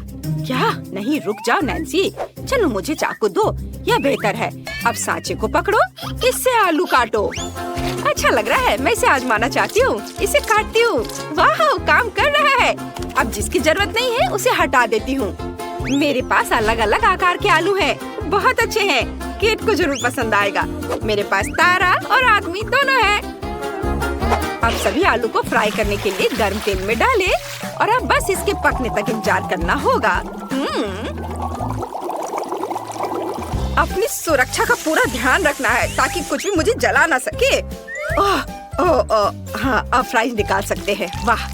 क्या? नहीं, रुक जाओ नैन्सी। चलो मुझे चाकू दो, यह बेहतर है। अब सांचे को पकड़ो, इससे आलू काटो। अच्छा लग रहा है। मैं इसे आजमाना चाहती हूँ। इसे काटती हूँ। वाह, काम कर रहा है। अब जिसकी जरूरत नहीं है उसे हटा देती हूँ। मेरे पास अलग अलग आकार के आलू हैं। बहुत अच्छे हैं। केट को जरूर पसंद आएगा। मेरे पास तारा और आदमी दोनों हैं। अब सभी आलू को फ्राई करने के लिए गर्म तेल में डालें और अब बस इसके पकने तक इंतजार करना होगा। अपनी सुरक्षा का पूरा ध्यान रखना है ताकि कुछ भी मुझे जला ना सके। हाँ, अब फ्राइज निकाल सकते हैं। वाह,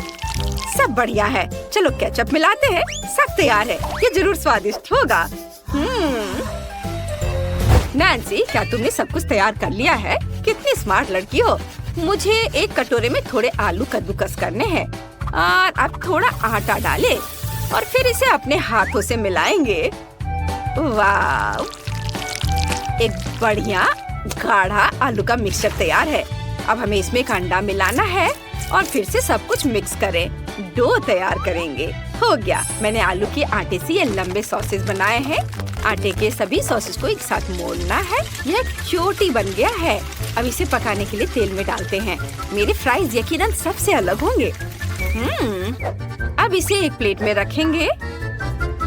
सब बढ़िया है। चलो केचप मिलाते हैं। सब तैयार है। ये जरूर स्वादिष्ट होगा। नैन्सी, क्या तुमने सब कुछ तैयार कर लिया है? कितनी स्मार्ट लड़की हो। मुझे एक कटोरे में थोड़े आलू कद्दूकस करने हैं और अब थोड़ा आटा डालें और फिर इसे अपने हाथों से मिलाएंगे। वाह, एक बढ़िया गाढ़ा आलू का मिक्सचर तैयार है। अब हमें इसमें एक अंडा मिलाना है और फिर से सब कुछ मिक्स करें। डो तैयार करेंगे। हो गया। मैंने आलू के आटे से ये लंबे सॉसेज बनाए हैं। आटे के सभी सॉसेज को एक साथ मोड़ना है। यह चोटी बन गया है। अब इसे पकाने के लिए तेल में डालते हैं। मेरे फ्राइज यकीनन सबसे अलग होंगे। अब इसे एक प्लेट में रखेंगे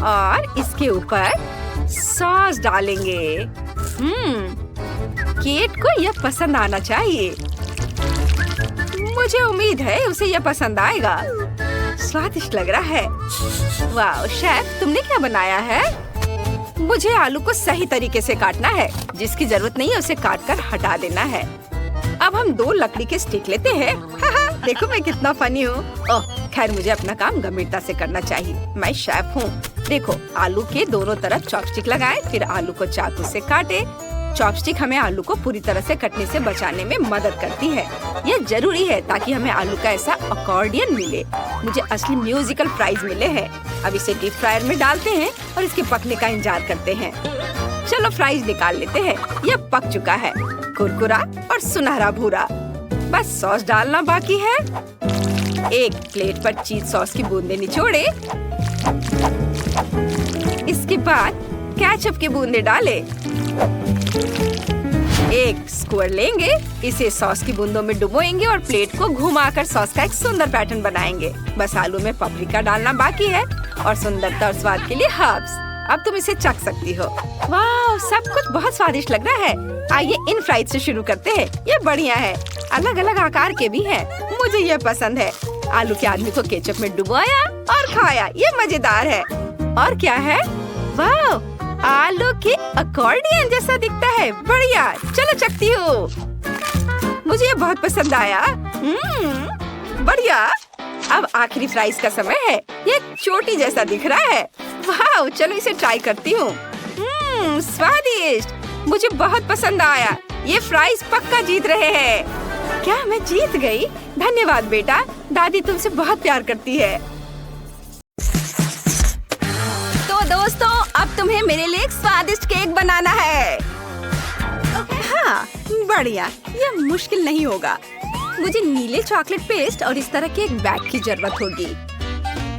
और इसके ऊपर सॉस डालेंगे। केट को यह पसंद आना चाहिए। मुझे उम्मीद है उसे यह पसंद आएगा। स्वादिष्ट लग रहा है। वाह शेफ, तुमने क्या बनाया है? मुझे आलू को सही तरीके से काटना है। जिसकी जरूरत नहीं है उसे काट कर हटा देना है। अब हम 2 लकड़ी के स्टिक लेते हैं। देखो मैं कितना फनी हूँ। ओह खैर, मुझे अपना काम गंभीरता से करना चाहिए। मैं शेफ हूँ। देखो, आलू के दोनों तरफ चॉपस्टिक लगाएं, फिर आलू को चाकू से काटे। चॉपस्टिक हमें आलू को पूरी तरह से कटने से बचाने में मदद करती है। यह जरूरी है ताकि हमें आलू का ऐसा अकॉर्डियन मिले। मुझे असली म्यूजिकल प्राइज मिले हैं। अब इसे डीप फ्रायर में डालते हैं और इसके पकने का इंतजार करते हैं। चलो फ्राइज निकाल लेते हैं। यह पक चुका है, कुरकुरा और सुनहरा भूरा। बस सॉस डालना बाकी है। एक प्लेट पर चीज सॉस की बूंदे निचोड़े। इसके बाद केचप की बूंदे डालें। एक स्क्वायर लेंगे, इसे सॉस की बूंदों में डुबोएंगे और प्लेट को घुमाकर सॉस का एक सुंदर पैटर्न बनाएंगे। बस आलू में पापरिका डालना बाकी है और सुंदरता और स्वाद के लिए हर्ब्स। अब तुम इसे चख सकती हो। वाह, सब कुछ बहुत स्वादिष्ट लग रहा है। आइए इन फ्राइज से शुरू करते हैं। ये बढ़िया है। अलग अलग आकार के भी हैं। मुझे ये पसंद है। आलू के आदमी को केचप में डुबोया और खाया। ये मजेदार है। और क्या है? वाह, आलू के अकॉर्डियन जैसा दिखता है। बढ़िया, चलो चखती हूँ। मुझे ये बहुत पसंद आया। बढ़िया। अब आखिरी फ्राइज का समय है। ये चोटी जैसा दिख रहा है। वाह, चलो इसे ट्राई करती हूँ। स्वादिष्ट, मुझे बहुत पसंद आया। ये फ्राइज पक्का जीत रहे हैं। क्या मैं जीत गई? धन्यवाद बेटा, दादी तुमसे बहुत प्यार करती है। तो दोस्तों, अब तुम्हें मेरे लिए एक स्वादिष्ट केक बनाना है। हाँ, बढ़िया। यह मुश्किल नहीं होगा। मुझे नीले चॉकलेट पेस्ट और इस तरह के एक बैग की जरूरत होगी।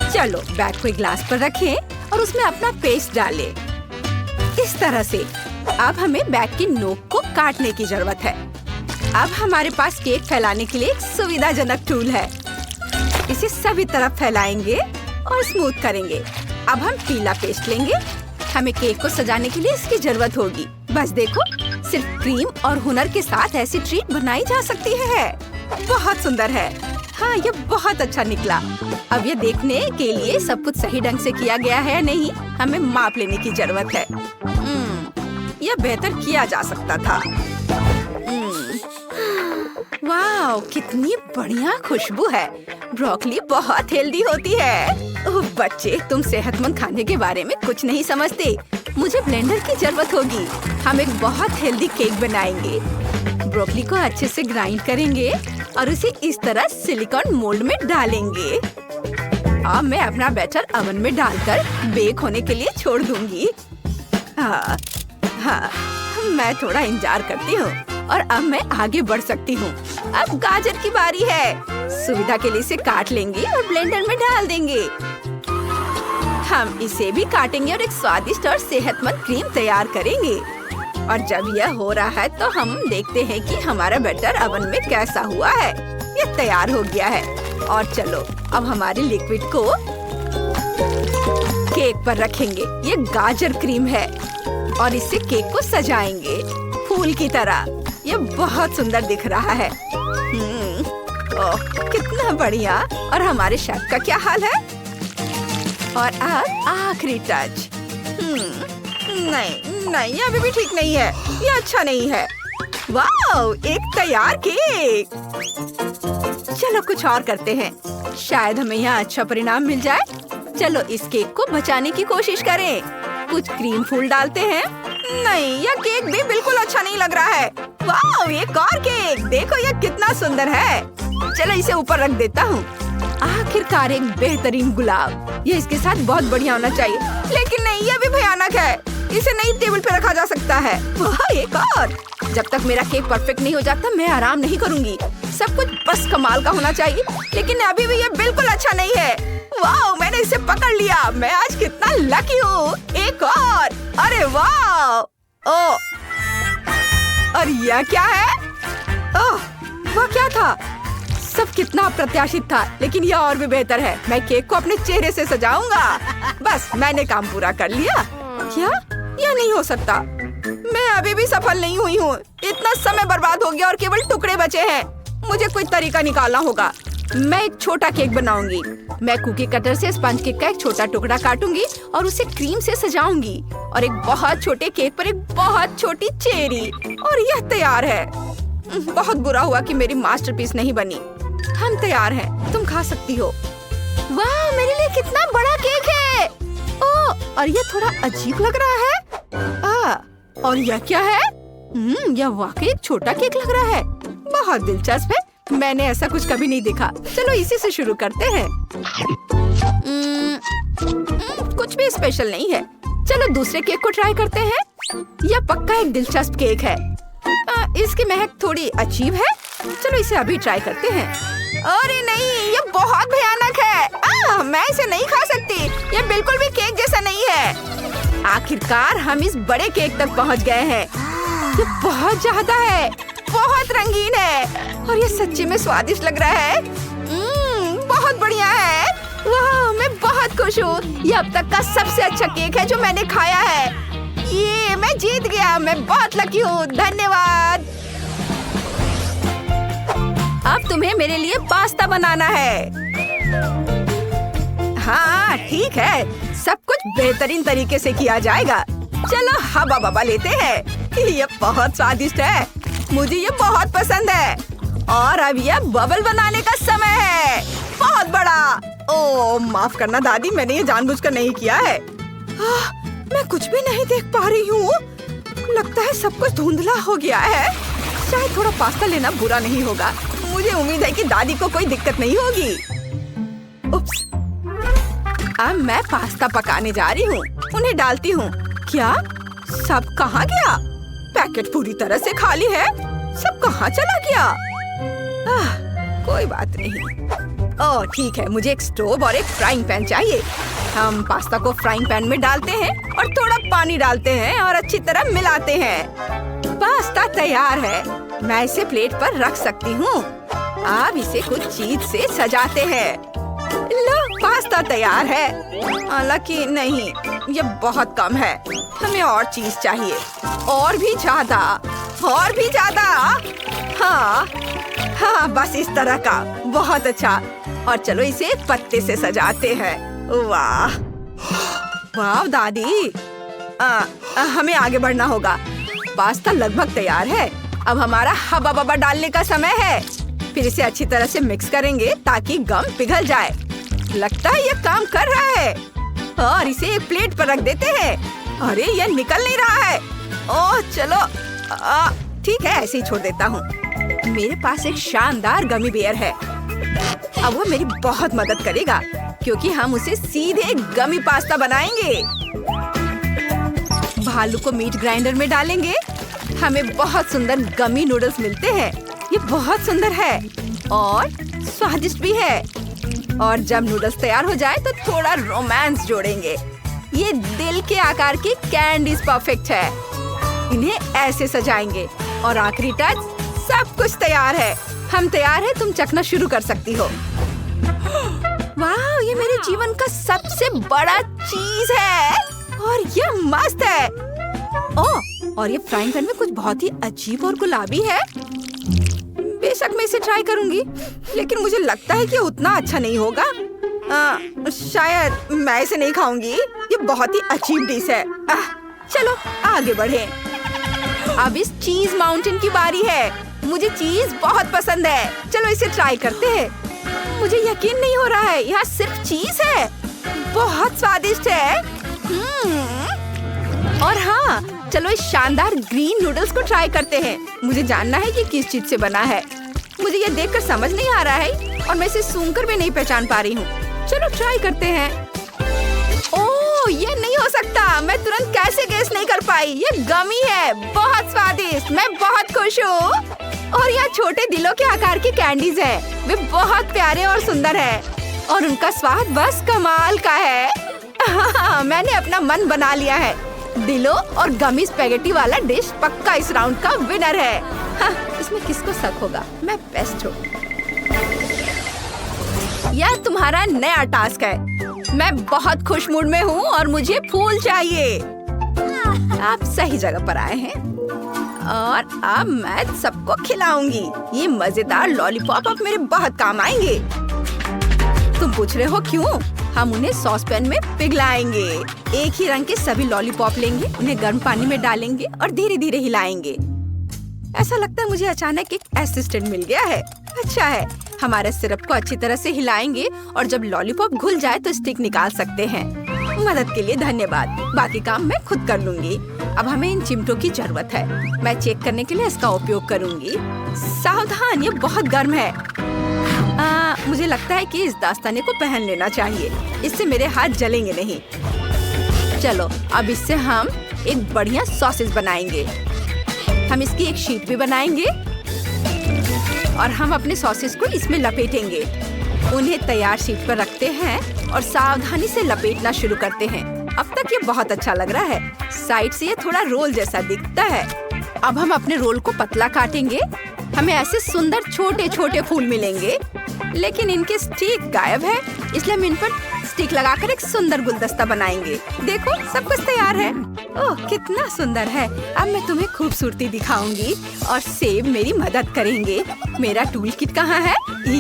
चलो बैग को एक ग्लास पर रखें और उसमें अपना पेस्ट डालें। इस तरह से। अब हमें बैग की नोक को काटने की जरूरत है। अब हमारे पास केक फैलाने के लिए एक सुविधाजनक टूल है। इसे सभी तरफ फैलाएंगे और स्मूथ करेंगे। अब हम पीला पेस्ट लेंगे। हमें केक को सजाने के लिए इसकी जरूरत होगी। बस देखो, सिर्फ क्रीम और हुनर के साथ ऐसी ट्रीट बनाई जा सकती है। बहुत सुंदर है। हाँ, ये बहुत अच्छा निकला। अब ये देखने के लिए सब कुछ सही ढंग से किया गया है या नहीं, हमें माप लेने की जरूरत है। यह बेहतर किया जा सकता था। वाह, कितनी बढ़िया खुशबू है। ब्रोकली बहुत हेल्दी होती है। ओह बच्चे, तुम सेहतमंद खाने के बारे में कुछ नहीं समझते। मुझे ब्लेंडर की जरूरत होगी। हम एक बहुत हेल्दी केक बनाएंगे। ब्रोकली को अच्छे से ग्राइंड करेंगे और उसे इस तरह सिलिकॉन मोल्ड में डालेंगे। अब मैं अपना बैटर ओवन में डालकर बेक होने के लिए छोड़ दूंगी। हाँ, मैं थोड़ा इंतजार करती हूँ और अब मैं आगे बढ़ सकती हूँ। अब गाजर की बारी है। सुविधा के लिए इसे काट लेंगे और ब्लेंडर में डाल देंगे। हम इसे भी काटेंगे और एक स्वादिष्ट और सेहतमंद क्रीम तैयार करेंगे। और जब यह हो रहा है तो हम देखते हैं कि हमारा बैटर ओवन में कैसा हुआ है। यह तैयार हो गया है। और चलो अब हमारे लिक्विड को केक पर रखेंगे। ये गाजर क्रीम है और इससे केक को सजाएंगे फूल की तरह। ये बहुत सुंदर दिख रहा है। ओह, कितना बढ़िया। और हमारे शेफ का क्या हाल है? और अब आखिरी टच। नहीं, ये अभी भी ठीक नहीं है। ये अच्छा नहीं है। वाह, एक तैयार केक। चलो कुछ और करते हैं। शायद हमें यहाँ अच्छा परिणाम मिल जाए। चलो इस केक को बचाने की कोशिश करें। कुछ क्रीम फूल डालते हैं। नहीं, यह केक भी बिल्कुल अच्छा नहीं लग रहा है। वाह, एक और केक देखो, यह कितना सुंदर है। चलो इसे ऊपर रख देता हूँ। आखिरकार एक बेहतरीन गुलाब। ये इसके साथ बहुत बढ़िया होना चाहिए, लेकिन नहीं, यह भी भयानक है। इसे नहीं टेबल पे रखा जा सकता है। वाह, एक और। जब तक मेरा केक परफेक्ट नहीं हो जाता मैं आराम नहीं करूंगी। सब कुछ बस कमाल का होना चाहिए, लेकिन अभी भी ये बिल्कुल अच्छा नहीं है। वाह, मैंने इसे पकड़ लिया। मैं आज कितना लकी हूँ। एक और। अरे वाह। ओ, और यह क्या है? ओह, वह क्या था? सब कितना अप्रत्याशित था, लेकिन यह और भी बेहतर है। मैं केक को अपने चेहरे से सजाऊंगा। बस, मैंने काम पूरा कर लिया। क्या? यह नहीं हो सकता। मैं अभी भी सफल नहीं हुई हूँ। इतना समय बर्बाद हो गया और केवल टुकड़े बचे हैं। मुझे कोई तरीका निकालना होगा। मैं एक छोटा केक बनाऊंगी। मैं कुकी कटर से स्पंज केक का एक छोटा टुकड़ा काटूंगी और उसे क्रीम से सजाऊंगी, और एक बहुत छोटे केक पर एक बहुत छोटी चेरी, और यह तैयार है। बहुत बुरा हुआ कि मेरी मास्टरपीस नहीं बनी। हम तैयार हैं, तुम खा सकती हो। वाह, मेरे लिए कितना बड़ा केक है। ओह, और यह थोड़ा अजीब लग रहा है। और यह क्या है? यह वाकई एक छोटा केक लग रहा है। बहुत दिलचस्प है। मैंने ऐसा कुछ कभी नहीं देखा। चलो इसी से शुरू करते हैं। कुछ भी स्पेशल नहीं है। चलो दूसरे केक को ट्राई करते हैं। यह पक्का एक दिलचस्प केक है। इसकी महक थोड़ी अजीब है। चलो इसे अभी ट्राई करते हैं। अरे नहीं, यह बहुत भयानक है। मैं इसे नहीं खा सकती। यह बिल्कुल भी केक जैसा नहीं है। आखिरकार हम इस बड़े केक तक पहुंच गए हैं। ये बहुत ज्यादा है, बहुत रंगीन है, और ये सच्ची में स्वादिष्ट लग रहा है। बहुत बढ़िया है। वाह, मैं बहुत खुश हूँ। ये अब तक का सबसे अच्छा केक है जो मैंने खाया है। ये मैं जीत गया। मैं बहुत लकी हूँ। धन्यवाद। अब तुम्हें मेरे लिए पास्ता बनाना है। हाँ ठीक है, सब कुछ बेहतरीन तरीके से किया जाएगा। चलो हवा बबा लेते हैं। ये बहुत स्वादिष्ट है। मुझे ये बहुत पसंद है। और अब ये बबल बनाने का समय है। बहुत बड़ा। ओह माफ करना दादी, मैंने ये जानबूझकर नहीं किया है। मैं कुछ भी नहीं देख पा रही हूँ। लगता है सब कुछ धुंधला हो गया है। शायद थोड़ा पास्ता लेना बुरा नहीं होगा। मुझे उम्मीद है कि दादी को कोई दिक्कत नहीं होगी। उप्स। अब मैं पास्ता पकाने जा रही हूँ। उन्हें डालती हूँ। क्या? सब कहाँ गया? पैकेट पूरी तरह से खाली है। सब कहाँ चला गया? कोई बात नहीं। ओह ठीक है, मुझे एक स्टोव और एक फ्राइंग पैन चाहिए। हम पास्ता को फ्राइंग पैन में डालते हैं और थोड़ा पानी डालते हैं और अच्छी तरह मिलाते हैं। पास्ता तैयार है। मैं इसे प्लेट पर रख सकती हूँ। अब इसे कुछ चीज से सजाते हैं। लो, पास्ता तैयार है। हालांकि नहीं, ये बहुत कम है। हमें और चीज चाहिए। और भी ज्यादा, और भी ज्यादा। हाँ हाँ, बस इस तरह का। बहुत अच्छा। और चलो इसे पत्ते से सजाते हैं। वाह वाह दादी, हमें आगे बढ़ना होगा। पास्ता लगभग तैयार है। अब हमारा हवा बबा डालने का समय है। फिर इसे अच्छी तरह से मिक्स करेंगे ताकि गम पिघल जाए। लगता है यह काम कर रहा है। और इसे एक प्लेट पर रख देते हैं। अरे यह निकल नहीं रहा है। ओह चलो, ठीक है, ऐसे ही छोड़ देता हूँ। मेरे पास एक शानदार गमी बेयर है। अब वो मेरी बहुत मदद करेगा क्योंकि हम उसे सीधे गमी पास्ता बनाएंगे। भालू को मीट ग्राइंडर में डालेंगे। हमें बहुत सुंदर गमी नूडल्स मिलते हैं। ये बहुत सुंदर है और स्वादिष्ट भी है। और जब नूडल्स तैयार हो जाए तो थोड़ा रोमांस जोड़ेंगे। ये दिल के आकार की कैंडीज परफेक्ट है। इन्हें ऐसे सजाएंगे और आखिरी टच, सब कुछ तैयार है। हम तैयार हैं, तुम चखना शुरू कर सकती हो। वाह, ये मेरे जीवन का सबसे बड़ा चीज है और ये मस्त है। ओह, और ये फ्राइंग पैन में कुछ बहुत ही अजीब और गुलाबी है। बेशक मैं इसे ट्राई करूंगी, लेकिन मुझे लगता है कि उतना अच्छा नहीं होगा। शायद मैं इसे नहीं खाऊंगी। ये बहुत ही अजीब डिश है। चलो आगे बढ़े। अब इस चीज माउंटेन की बारी है। मुझे चीज बहुत पसंद है। चलो इसे ट्राई करते हैं। मुझे यकीन नहीं हो रहा है, यहाँ सिर्फ चीज है। बहुत स्वादिष्ट है। और हाँ, चलो इस शानदार ग्रीन नूडल्स को ट्राई करते हैं। मुझे जानना है कि किस चीज से बना है। मुझे ये देखकर समझ नहीं आ रहा है और मैं इसे सूंघकर भी नहीं पहचान पा रही हूँ। चलो ट्राई करते हैं। ओह, ये नहीं हो सकता। मैं तुरंत कैसे गेस नहीं कर पाई। ये गमी है, बहुत स्वादिष्ट। मैं बहुत खुश हूँ। और यहाँ छोटे दिलों के आकार की कैंडीज हैं। वे बहुत प्यारे और सुंदर है और उनका स्वाद बस कमाल का है। मैंने अपना मन बना लिया है। दिलों और गमी स्पैगेटी वाला डिश पक्का इस राउंड का विनर है। इसमें किसको शक होगा, मैं बेस्ट हूँ। यह तुम्हारा नया टास्क है। मैं बहुत खुश मूड में हूँ और मुझे फूल चाहिए। आप सही जगह पर आए हैं और अब मैं सबको खिलाऊंगी। ये मजेदार लॉलीपॉप अब मेरे बहुत काम आएंगे। तुम पूछ रहे हो क्यों? हम उन्हें सॉस पैन में पिघलाएंगे। एक ही रंग के सभी लॉलीपॉप लेंगे, उन्हें गर्म पानी में डालेंगे और धीरे धीरे हिलाएंगे। ऐसा लगता है मुझे अचानक एक असिस्टेंट मिल गया है। अच्छा है, हमारे सिरप को अच्छी तरह से हिलाएंगे और जब लॉलीपॉप घुल जाए तो स्टिक निकाल सकते हैं। मदद के लिए धन्यवाद। बाकी काम मैं खुद कर लूंगी। अब हमें इन चिमटों की जरूरत है। मैं चेक करने के लिए इसका उपयोग करूंगी। सावधान, ये बहुत गर्म है। मुझे लगता है कि इस दस्ताने को पहन लेना चाहिए। इससे मेरे हाथ जलेंगे नहीं। चलो, अब इससे हम एक बढ़िया सॉसेज बनाएंगे। हम इसकी एक शीट भी बनाएंगे और हम अपने सॉसेज को इसमें लपेटेंगे। उन्हें तैयार शीट पर रखते हैं और सावधानी से लपेटना शुरू करते हैं। अब तक ये बहुत अच्छा लग रहा है। साइड से ये थोड़ा रोल जैसा दिखता है। अब हम अपने रोल को पतला काटेंगे। हमें ऐसे सुंदर छोटे छोटे फूल मिलेंगे, लेकिन इनके स्टिक गायब है। इसलिए हम इन पर स्टिक लगाकर एक सुंदर गुलदस्ता बनाएंगे। देखो, सब कुछ तैयार है। ओह, कितना सुंदर है। अब मैं तुम्हें खूबसूरती दिखाऊंगी और सेब मेरी मदद करेंगे। मेरा टूल किट कहाँ है?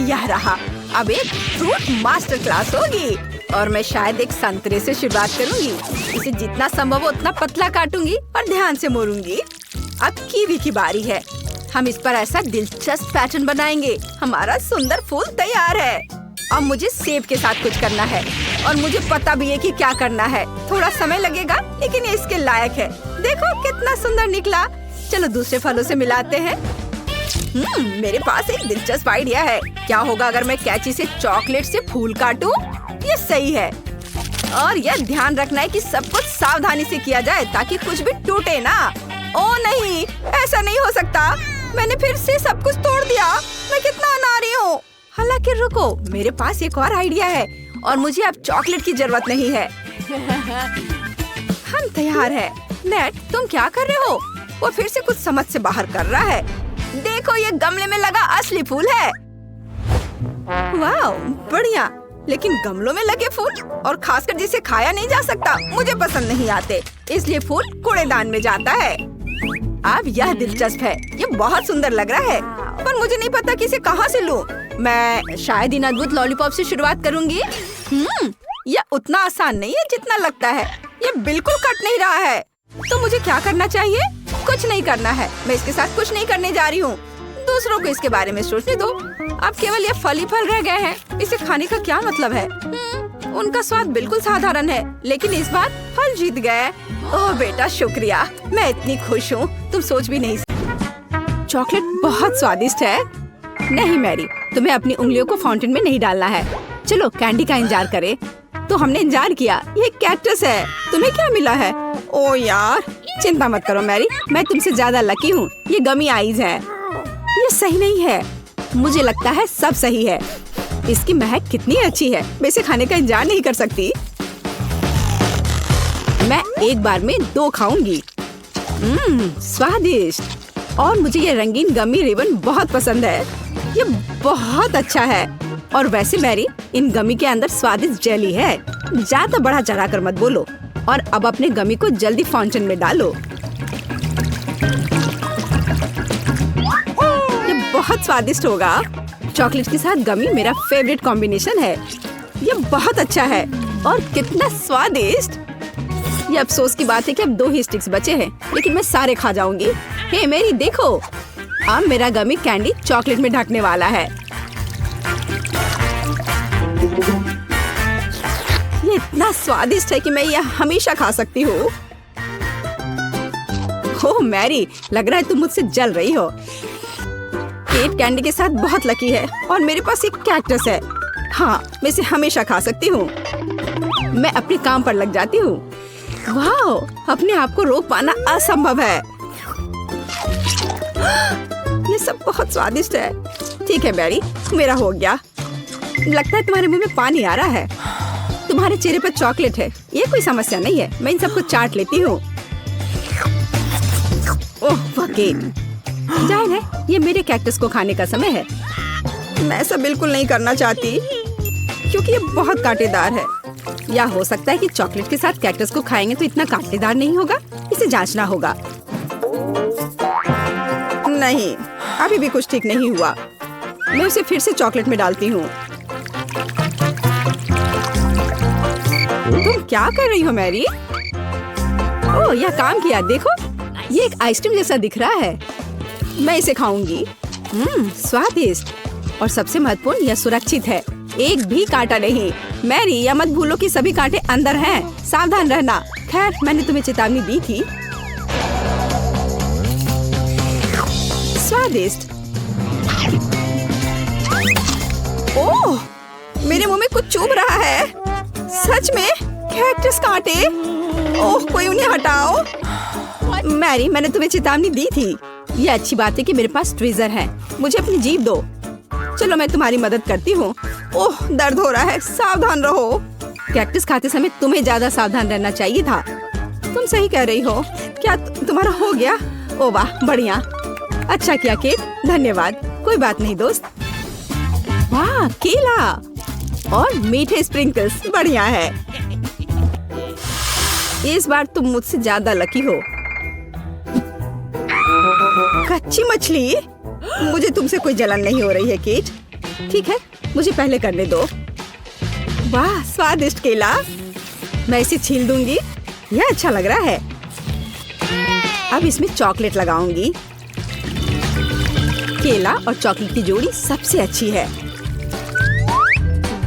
यह रहा। अब एक फ्रूट मास्टर क्लास होगी और मैं शायद एक संतरे से शुरुआत करूंगी। इसे जितना संभव हो उतना पतला काटूंगी और ध्यान से मोड़ूंगी। अब कीवी की बारी है। हम इस पर ऐसा दिलचस्प पैटर्न बनाएंगे। हमारा सुंदर फूल तैयार है। अब मुझे सेब के साथ कुछ करना है और मुझे पता भी है कि क्या करना है। थोड़ा समय लगेगा, लेकिन ये इसके लायक है। देखो कितना सुंदर निकला। चलो दूसरे फलों से मिलाते हैं। मेरे पास एक दिलचस्प आइडिया है। क्या होगा अगर मैं कैंची से चॉकलेट से फूल काटूं? ये सही है। और यह ध्यान रखना है कि सब कुछ सावधानी से किया जाए ताकि कुछ भी टूटे ना। ओह नहीं, ऐसा नहीं हो सकता। मैंने फिर से सब कुछ तोड़ दिया। मैं कितना अनाड़ी हूँ। हालांकि रुको, मेरे पास एक और आइडिया है और मुझे अब चॉकलेट की जरूरत नहीं है। हम तैयार हैं। नेट, तुम क्या कर रहे हो? वो फिर से कुछ समझ से बाहर कर रहा है। देखो, ये गमले में लगा असली फूल है। वाह, बढ़िया। लेकिन गमलों में लगे फूल और खासकर जिसे खाया नहीं जा सकता, मुझे पसंद नहीं आते। इसलिए फूल कूड़ेदान में जाता है। अब यह दिलचस्प है। ये बहुत सुंदर लग रहा है, पर मुझे नहीं पता कि इसे कहाँ से लूं। मैं शायद इन अद्भुत लॉलीपॉप से शुरुआत करूंगी। यह उतना आसान नहीं है जितना लगता है। ये बिल्कुल कट नहीं रहा है। तो मुझे क्या करना चाहिए? कुछ नहीं करना है। मैं इसके साथ कुछ नहीं करने जा रही हूँ। दूसरों को इसके बारे में सोचने दो। अब केवल ये फल ही फल रह गए हैं। इसे खाने का क्या मतलब है? उनका स्वाद बिल्कुल साधारण है, लेकिन इस बार फल जीत गए। ओह बेटा, शुक्रिया। मैं इतनी खुश हूँ, तुम सोच भी नहीं सकते। चॉकलेट बहुत स्वादिष्ट है। नहीं मैरी, तुम्हें अपनी उंगलियों को फाउंटेन में नहीं डालना है। चलो कैंडी का इंतजार करें। तो हमने इंतजार किया। ये कैक्टस है। तुम्हें क्या मिला है? ओ यार, चिंता मत करो मैरी, मैं तुमसे ज्यादा लकी हूँ। ये गमी आइज है। ये सही नहीं है। मुझे लगता है सब सही है। इसकी महक कितनी अच्छी है। मैं इसे खाने का इंतजार नहीं कर सकती। मैं एक बार में 2 खाऊंगी। स्वादिष्ट। और मुझे ये रंगीन गमी रिबन बहुत पसंद है। ये बहुत अच्छा है। और वैसे मैरी, इन गमी के अंदर स्वादिष्ट जेली है। ज्यादा बढ़ा चढ़ा कर मत बोलो। और अब अपने गमी को जल्दी फाउंटेन में डालो। ये बहुत स्वादिष्ट होगा। चॉकलेट के साथ गमी मेरा फेवरेट कॉम्बिनेशन है। ये बहुत अच्छा है और कितना स्वादिष्ट। ये अफसोस की बात है कि अब 2 ही स्टिक्स बचे हैं, लेकिन मैं सारे खा जाऊंगी। हे मेरी, देखो, अब मेरा गमी कैंडी चॉकलेट में ढकने वाला है। ये इतना स्वादिष्ट है कि मैं ये हमेशा खा सकती हूँ। ओह मैरी, लग रहा है तुम मुझसे जल रही हो। केट कैंडी के साथ बहुत लकी है और मेरे पास एक कैक्टस है। हाँ, मैं इसे हमेशा खा सकती हूँ। मैं अपने काम पर लग जाती हूँ। वाह, अपने आप को रोक पाना असंभव है। ये सब बहुत स्वादिष्ट है। ठीक है मैरी, मेरा हो गया। लगता है तुम्हारे मुंह में पानी आ रहा है। तुम्हारे चेहरे पर चॉकलेट है, ये कोई समस्या नहीं है। मैं इन सबको चाट लेती हूँ। ओह केट, जाहिर है ये मेरे कैक्टस को खाने का समय है। मैं ऐसा बिल्कुल नहीं करना चाहती क्योंकि ये बहुत कांटेदार है। या हो सकता है कि चॉकलेट के साथ कैक्टस को खाएंगे तो इतना कांटेदार नहीं होगा। इसे जांचना होगा। नहीं, अभी भी कुछ ठीक नहीं हुआ। मैं उसे फिर से चॉकलेट में डालती हूँ। तुम क्या कर रही हो मैरी? ओह, यह काम किया। देखो, ये एक आइसक्रीम जैसा दिख रहा है। मैं इसे खाऊंगी। स्वादिष्ट और सबसे महत्वपूर्ण, यह सुरक्षित है। एक भी कांटा नहीं। मैरी, यह मत भूलो कि सभी कांटे अंदर हैं। सावधान रहना। खैर, मैंने तुम्हें चेतावनी दी थी। स्वादिष्ट। ओह, मेरे मुंह में कुछ चुभ रहा है। सच में कैक्टस कांटे। ओह, कोई उन्हें हटाओ। मैरी, मैंने तुम्हें चेतावनी दी थी। ये अच्छी बात है कि मेरे पास ट्विज़र है। मुझे अपनी जीभ दो। चलो, मैं तुम्हारी मदद करती हूँ। ओह, दर्द हो रहा है। सावधान रहो। कैक्टस खाते समय तुम्हें ज्यादा सावधान रहना चाहिए था। तुम सही कह रही हो। क्या तुम्हारा हो गया? ओह वाह, बढ़िया। अच्छा किया केट, धन्यवाद। कोई बात नहीं दोस्त। वाह, केला और मीठे स्प्रिंकल्स, बढ़िया है। इस बार तुम मुझसे ज्यादा लकी हो। कच्ची मछली? मुझे तुमसे कोई जलन नहीं हो रही है केट। ठीक है, मुझे पहले करने दो। वाह, स्वादिष्ट केला। मैं इसे छील दूंगी। यह अच्छा लग रहा है। अब इसमें चॉकलेट लगाऊंगी। केला और चॉकलेट की जोड़ी सबसे अच्छी है।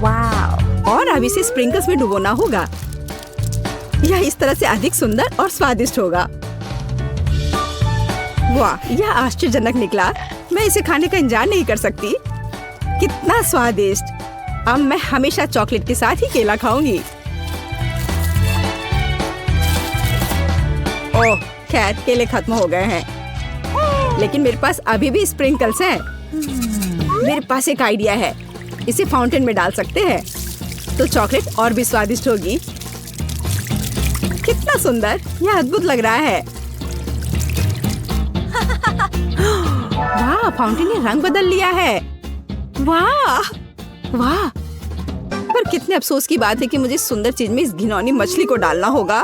वाह, और अब इसे स्प्रिंकल्स में डुबोना होगा। यह इस तरह से अधिक सुंदर और स्वादिष्ट होगा। वाह, यह आश्चर्यजनक निकला। मैं इसे खाने का इंतजार नहीं कर सकती। कितना स्वादिष्ट। अब मैं हमेशा चॉकलेट के साथ ही केला खाऊंगी। ओह, खैर केले खत्म हो गए हैं, लेकिन मेरे पास अभी भी स्प्रिंकल्स हैं। मेरे पास एक आइडिया है। इसे फाउंटेन में डाल सकते हैं तो चॉकलेट और भी स्वादिष्ट होगी। कितना सुंदर, यह अद्भुत लग रहा है। वाह, फाउंटेन ने रंग बदल लिया है। वाह वाह, पर कितने अफसोस की बात है कि मुझे सुंदर चीज में इस घिनौनी मछली को डालना होगा।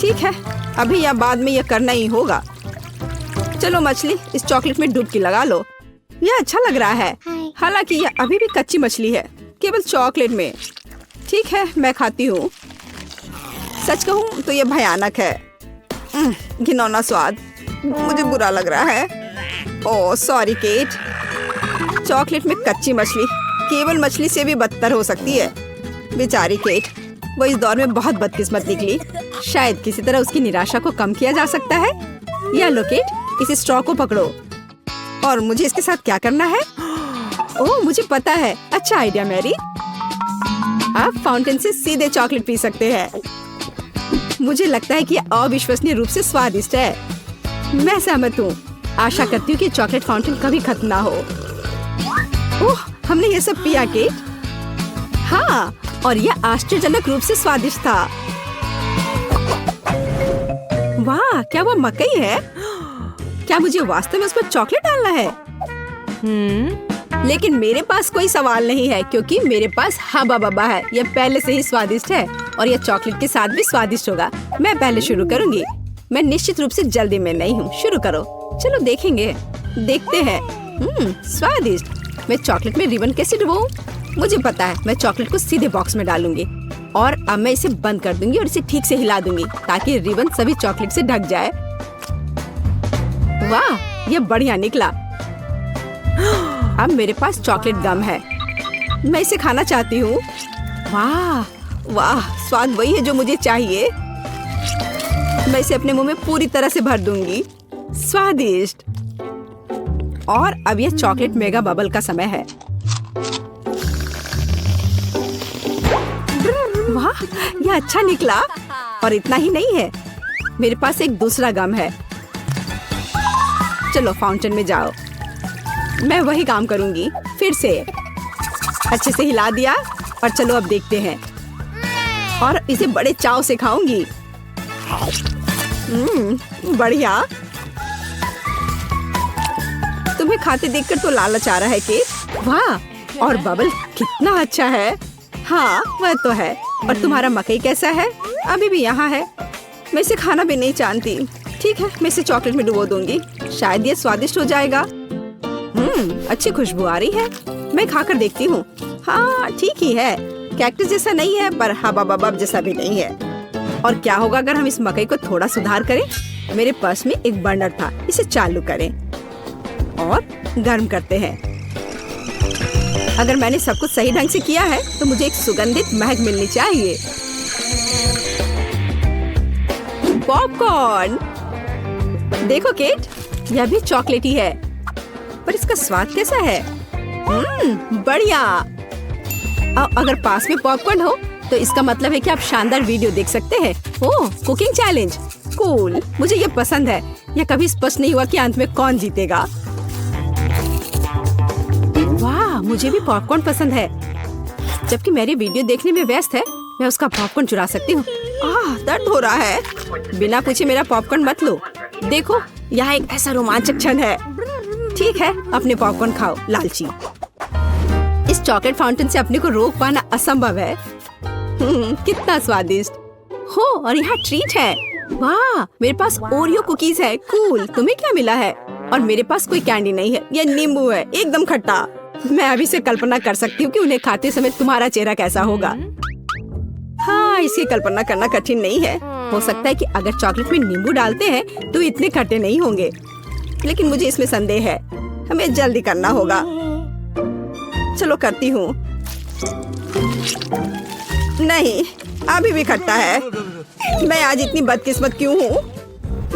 ठीक है, अभी या बाद में यह करना ही होगा। चलो मछली, इस चॉकलेट में डुबकी लगा लो। यह अच्छा लग रहा है। हालांकि यह अभी भी कच्ची मछली है, केवल चॉकलेट में। ठीक है, मैं खाती हूँ। सच कहूँ तो यह भयानक है। घिनौना स्वाद, मुझे बुरा लग रहा है। Oh sorry cat. चॉकलेट में कच्ची मछली केवल मछली से भी बदतर हो सकती है। बेचारी केट, वो इस दौर में बहुत बदकिस्मत निकली। शायद किसी तरह उसकी निराशा को कम किया जा सकता है। या लो केट, इस स्ट्रॉ को पकड़ो। और मुझे इसके साथ क्या करना है? ओह, मुझे पता है। अच्छा आइडिया मैरी। आप फाउंटेन से सीधे चॉकलेट पी सकते हैं। मुझे लगता है कि यह अविश्वसनीय रूप से स्वादिष्ट है। मैं सहमत हूँ। आशा करती हूँ कि चॉकलेट फाउंटेन कभी खत्म ना हो। ओह, हमने ये सब पिया केट। हाँ, और यह आश्चर्यजनक रूप से स्वादिष्ट था। वाह, क्या वो मकई है? क्या मुझे वास्तव में उस पर चॉकलेट डालना है? लेकिन मेरे पास कोई सवाल नहीं है क्योंकि मेरे पास हब्बा बब्बा है। यह पहले से ही स्वादिष्ट है और यह चॉकलेट के साथ भी स्वादिष्ट होगा। मैं पहले शुरू करूंगी। मैं निश्चित रूप से जल्दी में नहीं हूँ। शुरू करो। चलो देखेंगे, देखते हैं। स्वादिष्ट। मैं चॉकलेट में रिबन कैसे डुबाऊं? मुझे पता है, मैं चॉकलेट को सीधे बॉक्स में डालूंगी और अब मैं इसे बंद कर दूंगी और इसे ठीक से हिला दूंगी ताकि रिबन सभी चॉकलेट से ढक जाए। वाह, ये बढ़िया निकला। अब मेरे पास चॉकलेट गम है। मैं इसे खाना चाहती हूँ। वाह वाह, स्वाद वही है जो मुझे चाहिए। मैं इसे अपने मुंह में पूरी तरह से भर दूंगी। स्वादिष्ट। और अब यह चॉकलेट मेगा बबल का समय है। वाह, यह अच्छा निकला। और इतना ही नहीं है, मेरे पास एक दूसरा गम है। चलो फाउंटेन में जाओ। मैं वही काम करूंगी फिर से। अच्छे से हिला दिया और चलो अब देखते हैं। और इसे बड़े चाव से खाऊंगी। बढ़िया। तुम्हें खाते देखकर तो लालच आ रहा है कि वाह, और बबल कितना अच्छा है। हाँ वह तो है। और तुम्हारा मकई कैसा है? अभी भी यहाँ है। मैं इसे खाना भी नहीं जानती। ठीक है, मैं इसे चॉकलेट में डुबो दूंगी। शायद ये स्वादिष्ट हो जाएगा। अच्छी खुशबू आ रही है। मैं खाकर देखती हूँ। हाँ ठीक ही है। कैक्टस जैसा नहीं है पर हबा बबब जैसा भी नहीं है। और क्या होगा अगर हम इस मकई को थोड़ा सुधार करें? मेरे पर्स में एक बर्नर था, इसे चालू करें और गर्म करते हैं। अगर मैंने सब कुछ सही ढंग से किया है तो मुझे एक सुगंधित महक मिलनी चाहिए। पॉपकॉर्न देखो केट, यह भी चॉकलेटी है पर इसका स्वाद कैसा है? बढ़िया। अगर पास में पॉपकॉर्न हो तो इसका मतलब है कि आप शानदार वीडियो देख सकते हैं। ओह, कुकिंग चैलेंज, कूल। मुझे ये पसंद है। यह कभी स्पष्ट नहीं हुआ कि अंत में कौन जीतेगा। वाह, मुझे भी पॉपकॉर्न पसंद है। जबकि मेरी वीडियो देखने में व्यस्त है, मैं उसका पॉपकॉर्न चुरा सकती हूँ। दर्द हो रहा है। बिना पूछे मेरा पॉपकॉर्न मत लो। देखो, यहाँ एक ऐसा रोमांचक क्षण है। ठीक है, अपने पॉपकॉर्न खाओ लालची। इस चॉकलेट फाउंटेन से अपने को रोक पाना असंभव है। कितना स्वादिष्ट हो। और यहाँ ट्रीट है। वाह, मेरे पास ओरियो कुकीज है। कूल। तुम्हें क्या मिला है? और मेरे पास कोई कैंडी नहीं है। यह नींबू है, एकदम खट्टा। मैं अभी से कल्पना कर सकती हूँ कि उन्हें खाते समय तुम्हारा चेहरा कैसा होगा। हाँ, इसकी कल्पना करना कठिन नहीं है। हो सकता है कि अगर चॉकलेट में नींबू डालते हैं तो इतने खट्टे नहीं होंगे, लेकिन मुझे इसमें संदेह है। हमें जल्दी करना होगा। चलो करती हूँ। नहीं, अभी भी खट्टा है। मैं आज इतनी बदकिस्मत क्यों हूँ?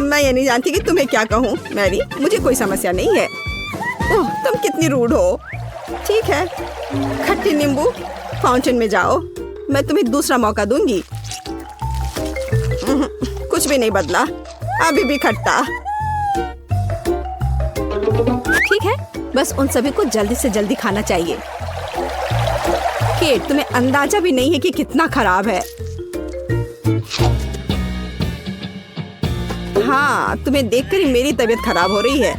मैं ये नहीं जानती कि तुम्हें क्या कहूँ। मैरी, मुझे कोई समस्या नहीं है। ओह, तुम कितनी रूड हो। ठीक है, खट्टी नींबू, फाउंटेन में जाओ। मैं तुम्हें दूसरा मौका दूंगी। कुछ भी नहीं बदला, अभी भी खट्टा। ठीक है, बस उन सभी को जल्दी से जल्दी खाना चाहिए। केट, तुम्हें अंदाजा भी नहीं है कि कितना खराब है। हाँ, तुम्हें देखकर ही मेरी तबीयत खराब हो रही है।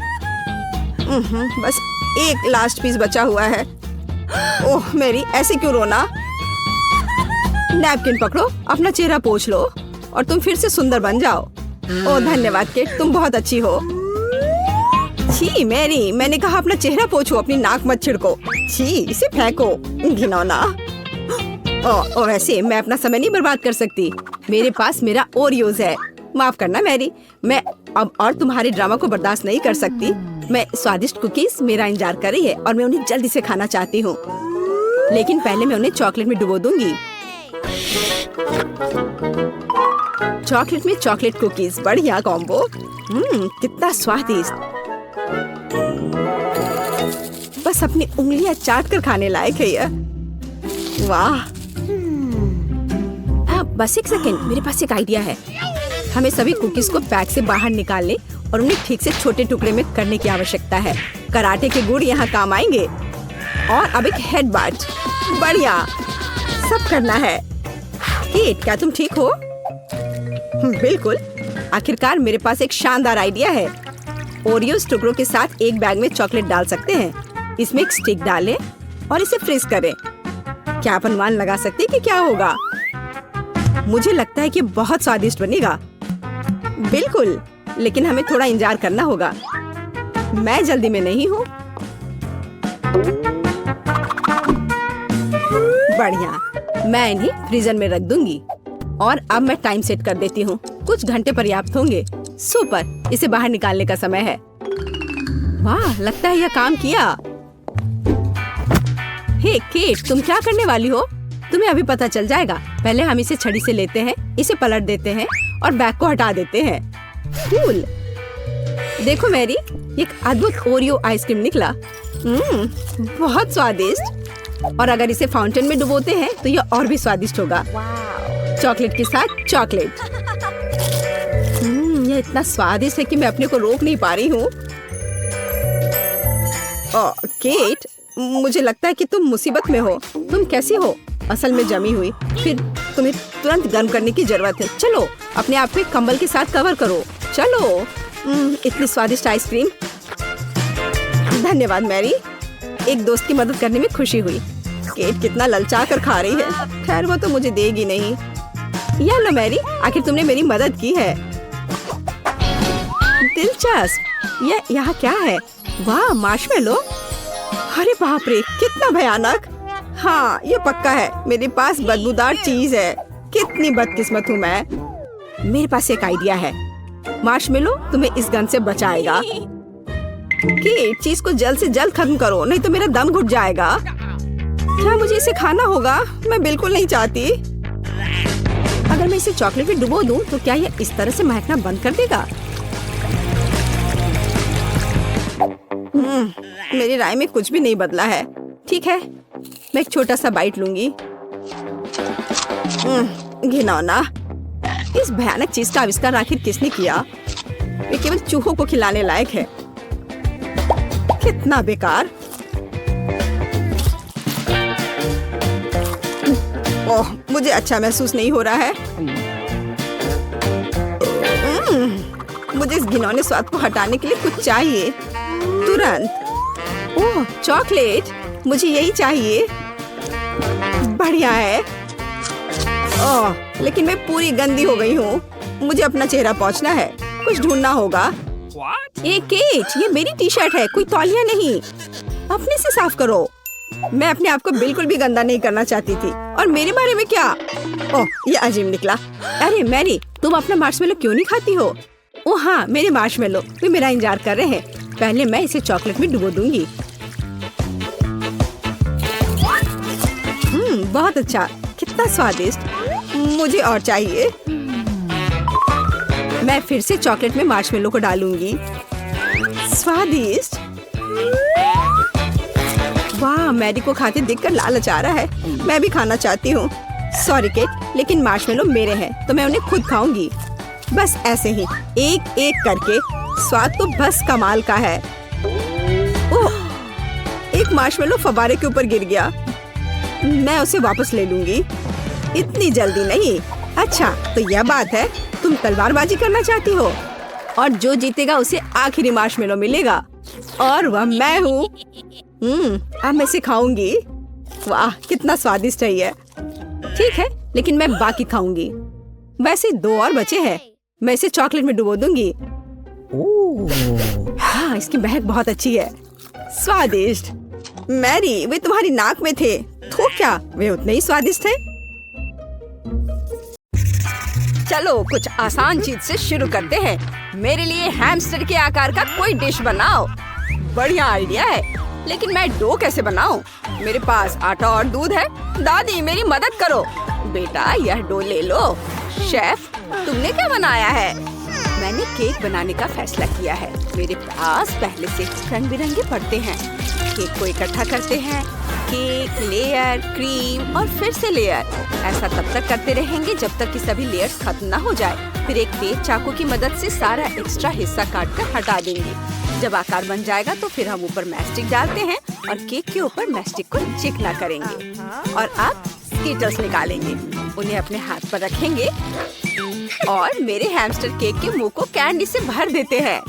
बस एक लास्ट पीस बचा हुआ है। ओह मेरी, ऐसे क्यों रोना? नैपकिन पकड़ो, अपना चेहरा पोंछ लो और तुम फिर से सुंदर बन जाओ। ओह धन्यवाद केट, तुम बहुत अच्छी हो। छी मैरी, मैंने कहा अपना चेहरा पोंछो, अपनी नाक मत छिड़को। छी, इसे फेंको, घिनौना। ओ वैसे मैं अपना समय नहीं बर्बाद कर सकती। मेरे पास मेरा ओरियोज है। माफ करना मैरी, मैं अब और तुम्हारे ड्रामा को बर्दाश्त नहीं कर सकती। मैं स्वादिष्ट कुकीज मेरा इंतजार कर रही है और मैं उन्हें जल्दी से खाना चाहती हूँ, लेकिन पहले मैं उन्हें चॉकलेट में डुबो दूंगी। चॉकलेट में चॉकलेट कुकीज, बढ़िया कॉम्बो। कितना स्वादिष्ट। बस अपनी उंगलियां चाट कर खाने लायक है यह। वाह। बस एक सेकेंड, मेरे पास एक आइडिया है। हमें सभी कुकीज को पैक से बाहर निकालने और उन्हें ठीक से छोटे टुकड़े में करने की आवश्यकता है। कराटे के गुण यहाँ काम आएंगे। और अब एक हेड बाट। बढ़िया, सब करना है। केट, क्या तुम ठीक हो? बिल्कुल। आखिरकार मेरे पास एक शानदार आइडिया है। ओरियोस टुकड़ों के साथ एक बैग में चॉकलेट डाल सकते हैं। इसमें एक स्टिक डालें और इसे फ्रीज करें। क्या आप अनुमान लगा सकते हैं कि क्या होगा? मुझे लगता है कि बहुत स्वादिष्ट बनेगा। बिल्कुल, लेकिन हमें थोड़ा इंतजार करना होगा। मैं जल्दी में नहीं हूँ। बढ़िया, मैं इन्हें फ्रीजर में रख दूंगी। और अब मैं टाइम सेट कर देती हूँ। कुछ घंटे पर्याप्त होंगे। सुपर, इसे बाहर निकालने का समय है। वाह, लगता है यह काम किया। हे केट, तुम क्या करने वाली हो? तुम्हें अभी पता चल जाएगा। पहले हम इसे छड़ी से लेते हैं, इसे पलट देते हैं और बैग को हटा देते हैं। कूल। देखो मैरी, एक अद्भुत ओरियो आइसक्रीम निकला। बहुत स्वादिष्ट। और अगर इसे फाउंटेन में डुबोते हैं तो यह और भी स्वादिष्ट होगा। चॉकलेट के साथ चॉकलेट। यह इतना स्वादिष्ट है कि मैं अपने को रोक नहीं पा रही हूँ। केट, मुझे लगता है कि तुम मुसीबत में हो। तुम कैसी हो? असल में जमी हुई। फिर तुम्हें तुरंत गर्म करने की जरूरत है। चलो अपने आप को कंबल के साथ कवर करो। चलो। इतनी स्वादिष्ट आइसक्रीम। धन्यवाद मैरी, एक दोस्त की मदद करने में खुशी हुई। केट कितना ललचा कर खा रही है। खैर वो तो मुझे देगी नहीं। या लो मैरी, आखिर तुमने मेरी मदद की है। दिलचस्प। यह यहाँ क्या है? वाह, मार्शमेलो। अरे बाप रे, कितना भयानक। हाँ, ये पक्का है। मेरे पास बदबूदार चीज है। कितनी बदकिस्मत हूँ मैं। मेरे पास एक आइडिया है। मार्शमेलो तुम्हें इस गन से बचाएगा। केट, चीज को जल्द से जल्द खत्म करो, नहीं तो मेरा दम घुट जाएगा। क्या मुझे इसे खाना होगा? मैं बिल्कुल नहीं चाहती। अगर मैं इसे चॉकलेट में डुबो दूं, तो क्या यह इस तरह से महकना बंद कर देगा? मेरी राय में कुछ भी नहीं बदला है। ठीक है, मैं एक छोटा सा बाइट लूंगी। घिनौना। इस भयानक चीज का आविष्कार आखिर किसने किया? ये केवल चूहों को खिलाने लायक है। कितना बेकार। ओह, मुझे अच्छा महसूस नहीं हो रहा है। मुझे इस घिनौने स्वाद को हटाने के लिए कुछ चाहिए तुरंत। ओह, चॉकलेट, मुझे यही चाहिए। बढ़िया है। ओह, लेकिन मैं पूरी गंदी हो गई हूँ। मुझे अपना चेहरा पोंछना है। कुछ ढूंढना होगा। केट, ये मेरी टी शर्ट है, कोई तौलिया नहीं। अपने से साफ करो। मैं अपने आप को बिल्कुल भी गंदा नहीं करना चाहती थी। और मेरे बारे में क्या? ओह, ये अजीब निकला। अरे मैरी, तुम अपना मार्शमेलो क्यों नहीं खाती हो? ओह हाँ, मेरे मार्शमेलो वे मेरा इंतजार कर रहे हैं। पहले मैं इसे चॉकलेट में डुबो दूंगी। बहुत अच्छा, कितना स्वादिष्ट। मुझे और चाहिए। मैं फिर से चॉकलेट में मार्शमेलो को डालूंगी। स्वादिष्ट। वाह, मैरी को खाते देखकर लालच आ रहा है। मैं भी खाना चाहती हूँ। सॉरी केट, लेकिन मार्शमेलो मेरे हैं तो मैं उन्हें खुद खाऊंगी। बस ऐसे ही, एक एक करके। स्वाद तो बस कमाल का है। ओह, एक मार्शमेलो फव्वारे के ऊपर गिर गया। मैं उसे वापस ले लूंगी। इतनी जल्दी नहीं। अच्छा, तो यह बात है, तुम तलवारबाजी करना चाहती हो और जो जीतेगा उसे आखिरी मार्शमेलो मिलेगा और वह मैं हूँ। अब मैं इसे खाऊंगी। वाह, कितना स्वादिष्ट है ये। ठीक है, लेकिन मैं बाकी खाऊंगी। वैसे 2 और बचे हैं। मैं इसे चॉकलेट में डुबो दूंगी। हाँ, इसकी महक बहुत अच्छी है। स्वादिष्ट। मैरी, वे तुम्हारी नाक में थे तो क्या वे उतने ही स्वादिष्ट थे? चलो कुछ आसान चीज से शुरू करते हैं। मेरे लिए हैमस्टर के आकार का कोई डिश बनाओ। बढ़िया आइडिया है, लेकिन मैं डो कैसे बनाऊं? मेरे पास आटा और दूध है। दादी, मेरी मदद करो। बेटा, यह डो ले लो। शेफ, तुमने क्या बनाया है? मैंने केक बनाने का फैसला किया है। मेरे पास पहले से रंग बिरंगे पड़ते हैं। केक को इकट्ठा करते हैं। केक, लेयर, क्रीम और फिर से लेयर। ऐसा तब तक करते रहेंगे जब तक कि सभी लेयर्स खत्म ना हो जाए। फिर एक तेज चाकू की मदद से सारा एक्स्ट्रा हिस्सा काट कर हटा देंगे। जब आकार बन जाएगा तो फिर हम ऊपर मैस्टिक डालते हैं और केक के ऊपर मैस्टिक को चिकना करेंगे। और अब स्कीटर्स निकालेंगे। उन्हें अपने हाथ पर रखेंगे और मेरे हैमस्टर केक के मुंह को कैंडी से भर देते हैं।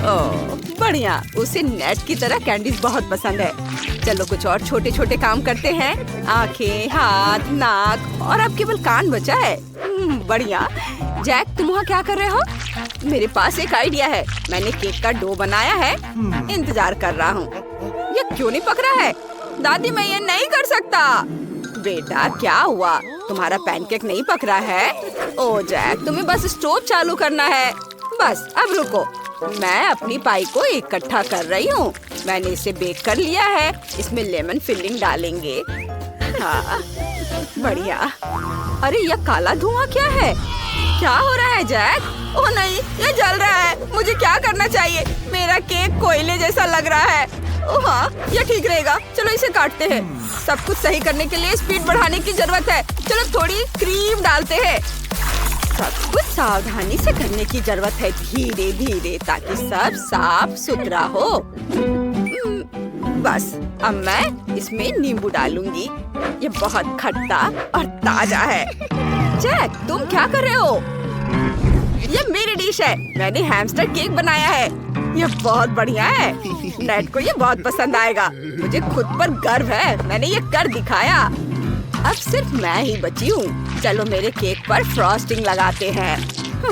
ओह, बढ़िया। उसे नेट की तरह कैंडीज बहुत पसंद है। चलो कुछ और छोटे छोटे काम करते हैं। आंखें, हाथ, नाक और अब केवल कान बचा है। बढ़िया। जैक, तुम वहाँ क्या कर रहे हो? मेरे पास एक आइडिया है। मैंने केक का डो बनाया है। इंतजार कर रहा हूँ। ये क्यों नहीं पक रहा है? दादी, मैं ये नहीं कर सकता। बेटा, क्या हुआ? तुम्हारा पैनकेक नहीं पक रहा है? ओ जैक, तुम्हें बस स्टोव चालू करना है। बस अब रुको, मैं अपनी पाई को इकट्ठा कर रही हूँ। मैंने इसे बेक कर लिया है। इसमें लेमन फिलिंग डालेंगे। हाँ, बढ़िया। अरे यह काला धुआं क्या है? क्या हो रहा है जैक? ओह नहीं, ये जल रहा है। मुझे क्या करना चाहिए? मेरा केक कोयले जैसा लग रहा है। ओह हाँ, ये ठीक रहेगा। चलो इसे काटते हैं। सब कुछ सही करने के लिए स्पीड बढ़ाने की जरूरत है। चलो थोड़ी क्रीम डालते हैं। सब कुछ सावधानी से करने की जरूरत है, धीरे धीरे, ताकि सब साफ सुथरा हो। बस अब मैं इसमें नींबू डालूंगी। ये बहुत खट्टा और ताजा है। जैक, तुम क्या कर रहे हो? ये मेरी डिश है। मैंने हैमस्टर केक बनाया है। ये बहुत बढ़िया है। नेट को ये बहुत पसंद आएगा। मुझे खुद पर गर्व है, मैंने ये कर दिखाया। अब सिर्फ मैं ही बची हूँ। चलो मेरे केक पर फ्रॉस्टिंग लगाते हैं।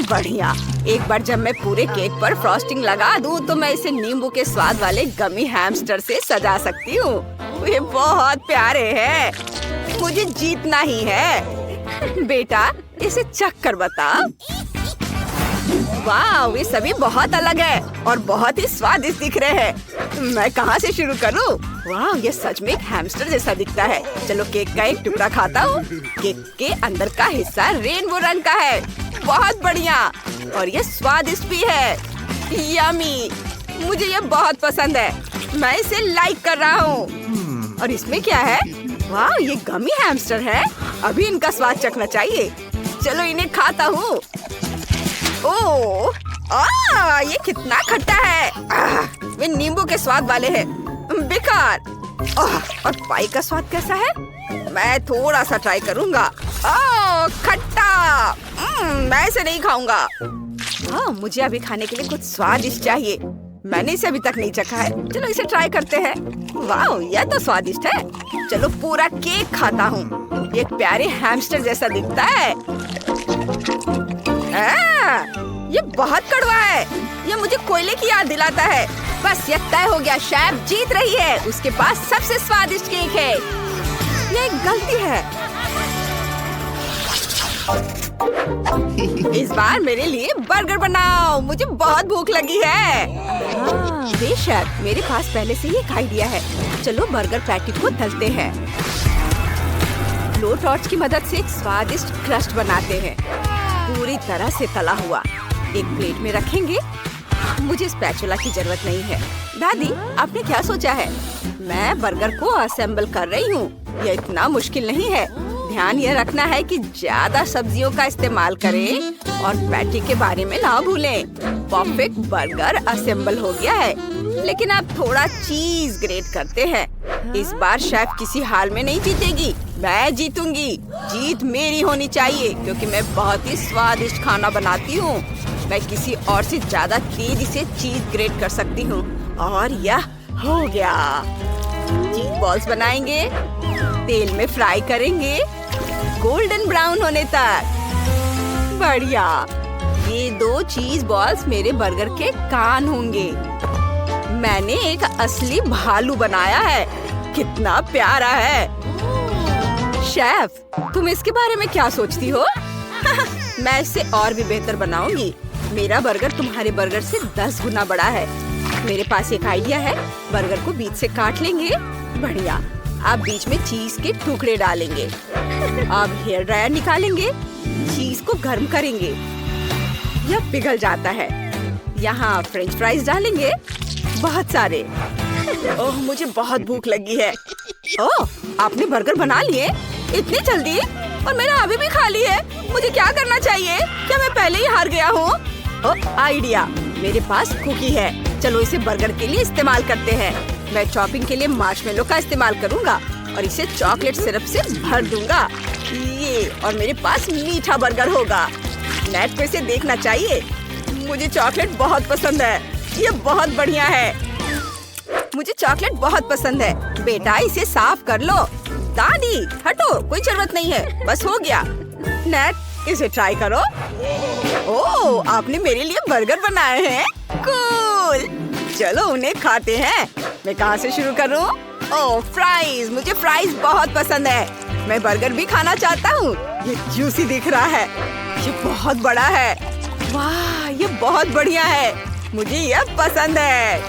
बढ़िया। एक बार जब मैं पूरे केक पर फ्रॉस्टिंग लगा दूँ तो मैं इसे नींबू के स्वाद वाले गमी हैमस्टर से सजा सकती हूँ। ये बहुत प्यारे हैं। मुझे जीतना ही है। बेटा, इसे चख कर बता। वाह, ये सभी बहुत अलग है और बहुत ही स्वादिष्ट दिख रहे हैं। मैं कहाँ से शुरू करूँ? वाह, ये सच में एक हैमस्टर जैसा दिखता है। चलो केक का एक टुकड़ा खाता हूँ। केक के अंदर का हिस्सा रेनबो रंग का है। बहुत बढ़िया। और ये स्वादिष्ट भी है। यमी, मुझे ये बहुत पसंद है। मैं इसे लाइक कर रहा हूँ। और इसमें क्या है? वाह, ये गमी हैमस्टर है। अभी इनका स्वाद चखना चाहिए। चलो इन्हें खाता हूँ। ओह, ये कितना खट्टा है। वे नींबू के स्वाद वाले हैं। बेकार। और पाई का स्वाद कैसा है? मैं थोड़ा सा ट्राई करूँगा। खट्टा। मैं इसे नहीं खाऊंगा। मुझे अभी खाने के लिए कुछ स्वादिष्ट चाहिए। मैंने इसे अभी तक नहीं चखा है। चलो इसे ट्राई करते हैं। वाह, यह तो स्वादिष्ट है। चलो पूरा केक खाता हूँ। ये प्यारे हैमस्टर जैसा दिखता है। ये बहुत कड़वा है। ये मुझे कोयले की याद दिलाता है। बस ये तय हो गया, शेफ जीत रही है। उसके पास सबसे स्वादिष्ट केक है। ये एक गलती है। इस बार मेरे लिए बर्गर बनाओ। मुझे बहुत भूख लगी है। बेशक, मेरे पास पहले से ही एक आइडिया है। चलो बर्गर पैटी को तलते हैं। लो टॉर्च की मदद से एक स्वादिष्ट क्रस्ट बनाते हैं। पूरी तरह से तला हुआ एक प्लेट में रखेंगे। मुझे स्पैचुला की जरूरत नहीं है। दादी, आपने क्या सोचा है? मैं बर्गर को असेंबल कर रही हूँ। यह इतना मुश्किल नहीं है। ध्यान यह रखना है कि ज्यादा सब्जियों का इस्तेमाल करें और पैटी के बारे में ना भूलें। परफेक्ट बर्गर असेंबल हो गया है। लेकिन अब थोड़ा चीज ग्रेट करते हैं। इस बार शेफ किसी हाल में नहीं जीतेगी। मैं जीतूंगी। जीत मेरी होनी चाहिए क्योंकि मैं बहुत ही स्वादिष्ट खाना बनाती हूँ। मैं किसी और से ज्यादा तेजी से चीज ग्रेट कर सकती हूँ। और यह हो गया। चीज बॉल्स बनाएंगे, तेल में फ्राई करेंगे गोल्डन ब्राउन होने तक। बढ़िया। ये 2 चीज बॉल्स मेरे बर्गर के कान होंगे। मैंने एक असली भालू बनाया है। कितना प्यारा है। शेफ, तुम इसके बारे में क्या सोचती हो? मैं इसे और भी बेहतर बनाऊंगी। मेरा बर्गर तुम्हारे बर्गर से 10 गुना बड़ा है। मेरे पास एक आइडिया है। बर्गर को बीच से काट लेंगे। बढ़िया। अब बीच में चीज के टुकड़े डालेंगे। अब हेयर ड्रायर निकालेंगे। चीज को गर्म करेंगे। यह पिघल जाता है। यहाँ फ्रेंच फ्राइज डालेंगे, बहुत सारे। ओह, मुझे बहुत भूख लगी है। ओह, आपने बर्गर बना लिए? इतनी जल्दी? और मेरा अभी भी खाली है। मुझे क्या करना चाहिए? क्या मैं पहले ही हार गया हूँ? ओह, आइडिया। मेरे पास कुकी है। चलो इसे बर्गर के लिए इस्तेमाल करते हैं। मैं चॉपिंग के लिए मार्शमेलो का इस्तेमाल करूँगा और इसे चॉकलेट सिरप से भर दूंगा। ये, और मेरे पास मीठा बर्गर होगा। नेट को इसे देखना चाहिए। मुझे चॉकलेट बहुत पसंद है। ये बहुत बढ़िया है। मुझे चॉकलेट बहुत पसंद है। बेटा, इसे साफ कर लो। दादी, हटो, कोई जरूरत नहीं है। बस हो गया। नेट, इसे ट्राई करो। ओह, आपने मेरे लिए बर्गर बनाए हैं। कूल। चलो उन्हें खाते हैं। मैं कहाँ से शुरू करूँ? ओह, फ्राइज। मुझे फ्राइज बहुत पसंद है। मैं बर्गर भी खाना चाहता हूँ। ये जूसी दिख रहा है। ये बहुत बड़ा है। वाह, ये बहुत बढ़िया है। मुझे यह पसंद है।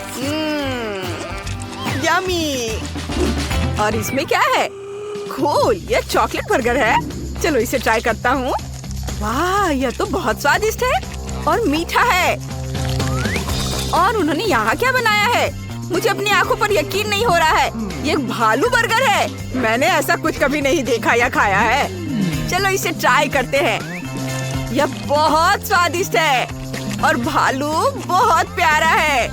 यम्मी। और इसमें क्या है? कूल, ये चॉकलेट बर्गर है। चलो इसे ट्राई करता हूँ। वाह, यह तो बहुत स्वादिष्ट है और मीठा है। और उन्होंने यहाँ क्या बनाया है? मुझे अपनी आंखों पर यकीन नहीं हो रहा है। ये एक भालू बर्गर है। मैंने ऐसा कुछ कभी नहीं देखा या खाया है। चलो इसे ट्राई करते हैं। यह बहुत स्वादिष्ट है और भालू बहुत प्यारा है।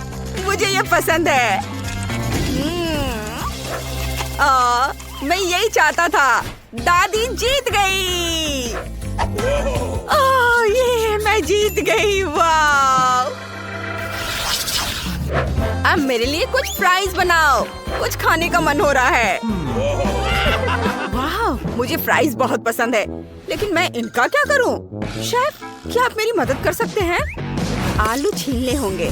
मुझे ये पसंद है। मैं यही चाहता था। दादी जीत गई। ये मैं जीत गई। वाह! अब मेरे लिए कुछ फ्राइज बनाओ। कुछ खाने का मन हो रहा है। वाह, मुझे फ्राइज बहुत पसंद है, लेकिन मैं इनका क्या करूं? शेफ, क्या आप मेरी मदद कर सकते हैं? आलू छीलने होंगे।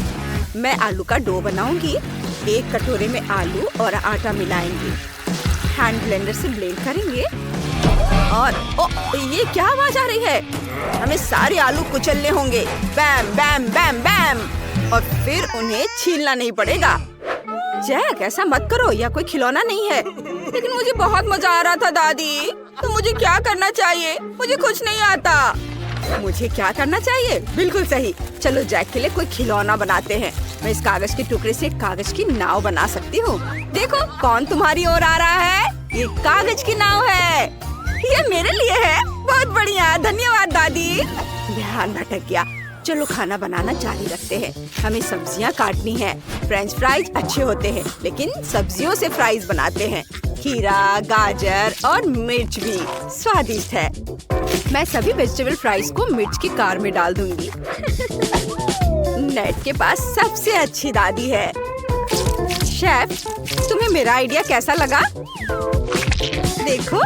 मैं आलू का डो बनाऊंगी। एक कटोरे में आलू और आटा मिलाएंगे। हैंड ब्लेंडर से ब्लेंड करेंगे। और ये क्या आवाज आ रही है? हमें सारे आलू कुचलने होंगे। बैम बैम बैम बैम। और फिर उन्हें छीलना नहीं पड़ेगा। जैक, ऐसा मत करो, यह कोई खिलौना नहीं है। लेकिन मुझे बहुत मजा आ रहा था दादी। तो मुझे क्या करना चाहिए? मुझे कुछ नहीं आता। मुझे क्या करना चाहिए? बिल्कुल सही। चलो जैक के लिए कोई खिलौना बनाते हैं। मैं इस कागज के टुकड़े से कागज की नाव बना सकती हूँ। देखो कौन तुम्हारी ओर आ रहा है। ये कागज की नाव है। ये मेरे लिए है। बहुत बढ़िया, धन्यवाद दादी। ध्यान भटक गया। चलो खाना बनाना जारी रखते हैं। हमें सब्जियां काटनी है। फ्रेंच फ्राइज अच्छे होते हैं, लेकिन सब्जियों से फ्राइज बनाते हैं। खीरा, गाजर और मिर्च भी स्वादिष्ट है। मैं सभी वेजिटेबल फ्राइज को मिर्च की कार में डाल दूंगी। नेट के पास सबसे अच्छी दादी है। शेफ, तुम्हें मेरा आइडिया कैसा लगा? देखो।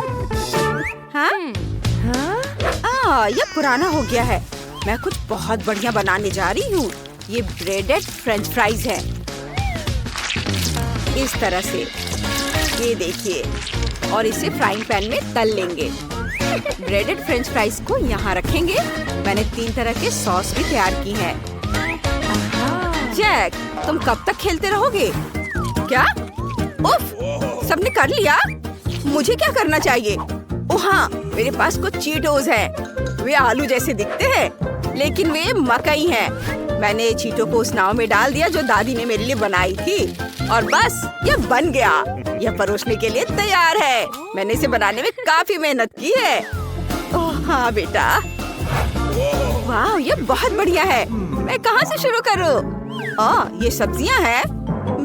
हाँ? ये पुराना हो गया है। मैं कुछ बहुत बढ़िया बनाने जा रही हूँ। ये ब्रेडेड फ्रेंच फ्राइज है। इस तरह से, ये देखिए। और इसे फ्राइंग पैन में तल लेंगे। ब्रेडेड फ्रेंच फ्राइज को यहाँ रखेंगे। मैंने 3 तरह के सॉस भी तैयार की हैं। जैक, तुम कब तक खेलते रहोगे? क्या? उफ, सबने कर लिया। मुझे क्या करना चाहिए? ओह हाँ, मेरे पास कुछ चीटोस हैं। वे आलू जैसे दिखते हैं, लेकिन वे मकई हैं। मैंने चीटो को उस नाव में डाल दिया जो दादी ने मेरे लिए बनाई थी। और बस ये बन गया। यह परोसने के लिए तैयार है। मैंने इसे बनाने में काफी मेहनत की है। ओह हाँ बेटा। वाह, ये बहुत बढ़िया है। मैं कहाँ से शुरू करूँ? ये सब्जियाँ हैं।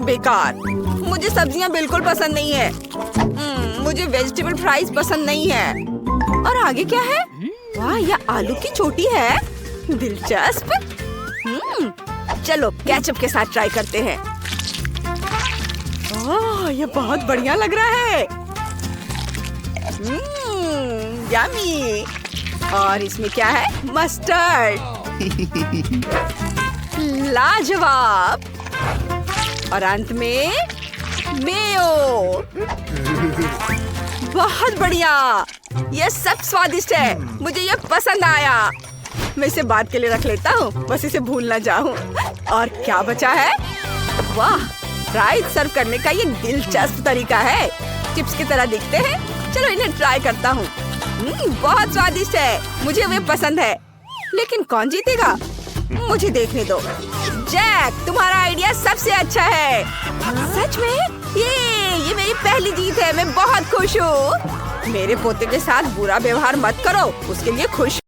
बेकार। मुझे सब्जियाँ बिल्कुल पसंद नहीं है। मुझे वेजिटेबल फ्राइज पसंद नहीं है। और आगे क्या है? वाह, यह आलू की चोटी है। दिलचस्प। चलो केचप के साथ ट्राई करते हैं। ओह, ये बहुत बढ़िया लग रहा है। यम्मी। और इसमें क्या है? मस्टर्ड। लाजवाब। और अंत में मेयो। बहुत बढ़िया। यह सब स्वादिष्ट है। मुझे यह पसंद आया। मैं इसे बाद के लिए रख लेता हूँ, बस इसे भूल ना जाऊँ। और क्या बचा है? वाह, फ्राइज सर्व करने का ये दिलचस्प तरीका है। चिप्स की तरह दिखते हैं। चलो इन्हें ट्राई करता हूँ। बहुत स्वादिष्ट है। मुझे वे पसंद है। लेकिन कौन जीतेगा? मुझे देखने दो। जैक, तुम्हारा आइडिया सबसे अच्छा है। सच में? ये मेरी पहली जीत है। मैं बहुत खुश हूँ। मेरे पोते के साथ बुरा व्यवहार मत करो। उसके लिए खुश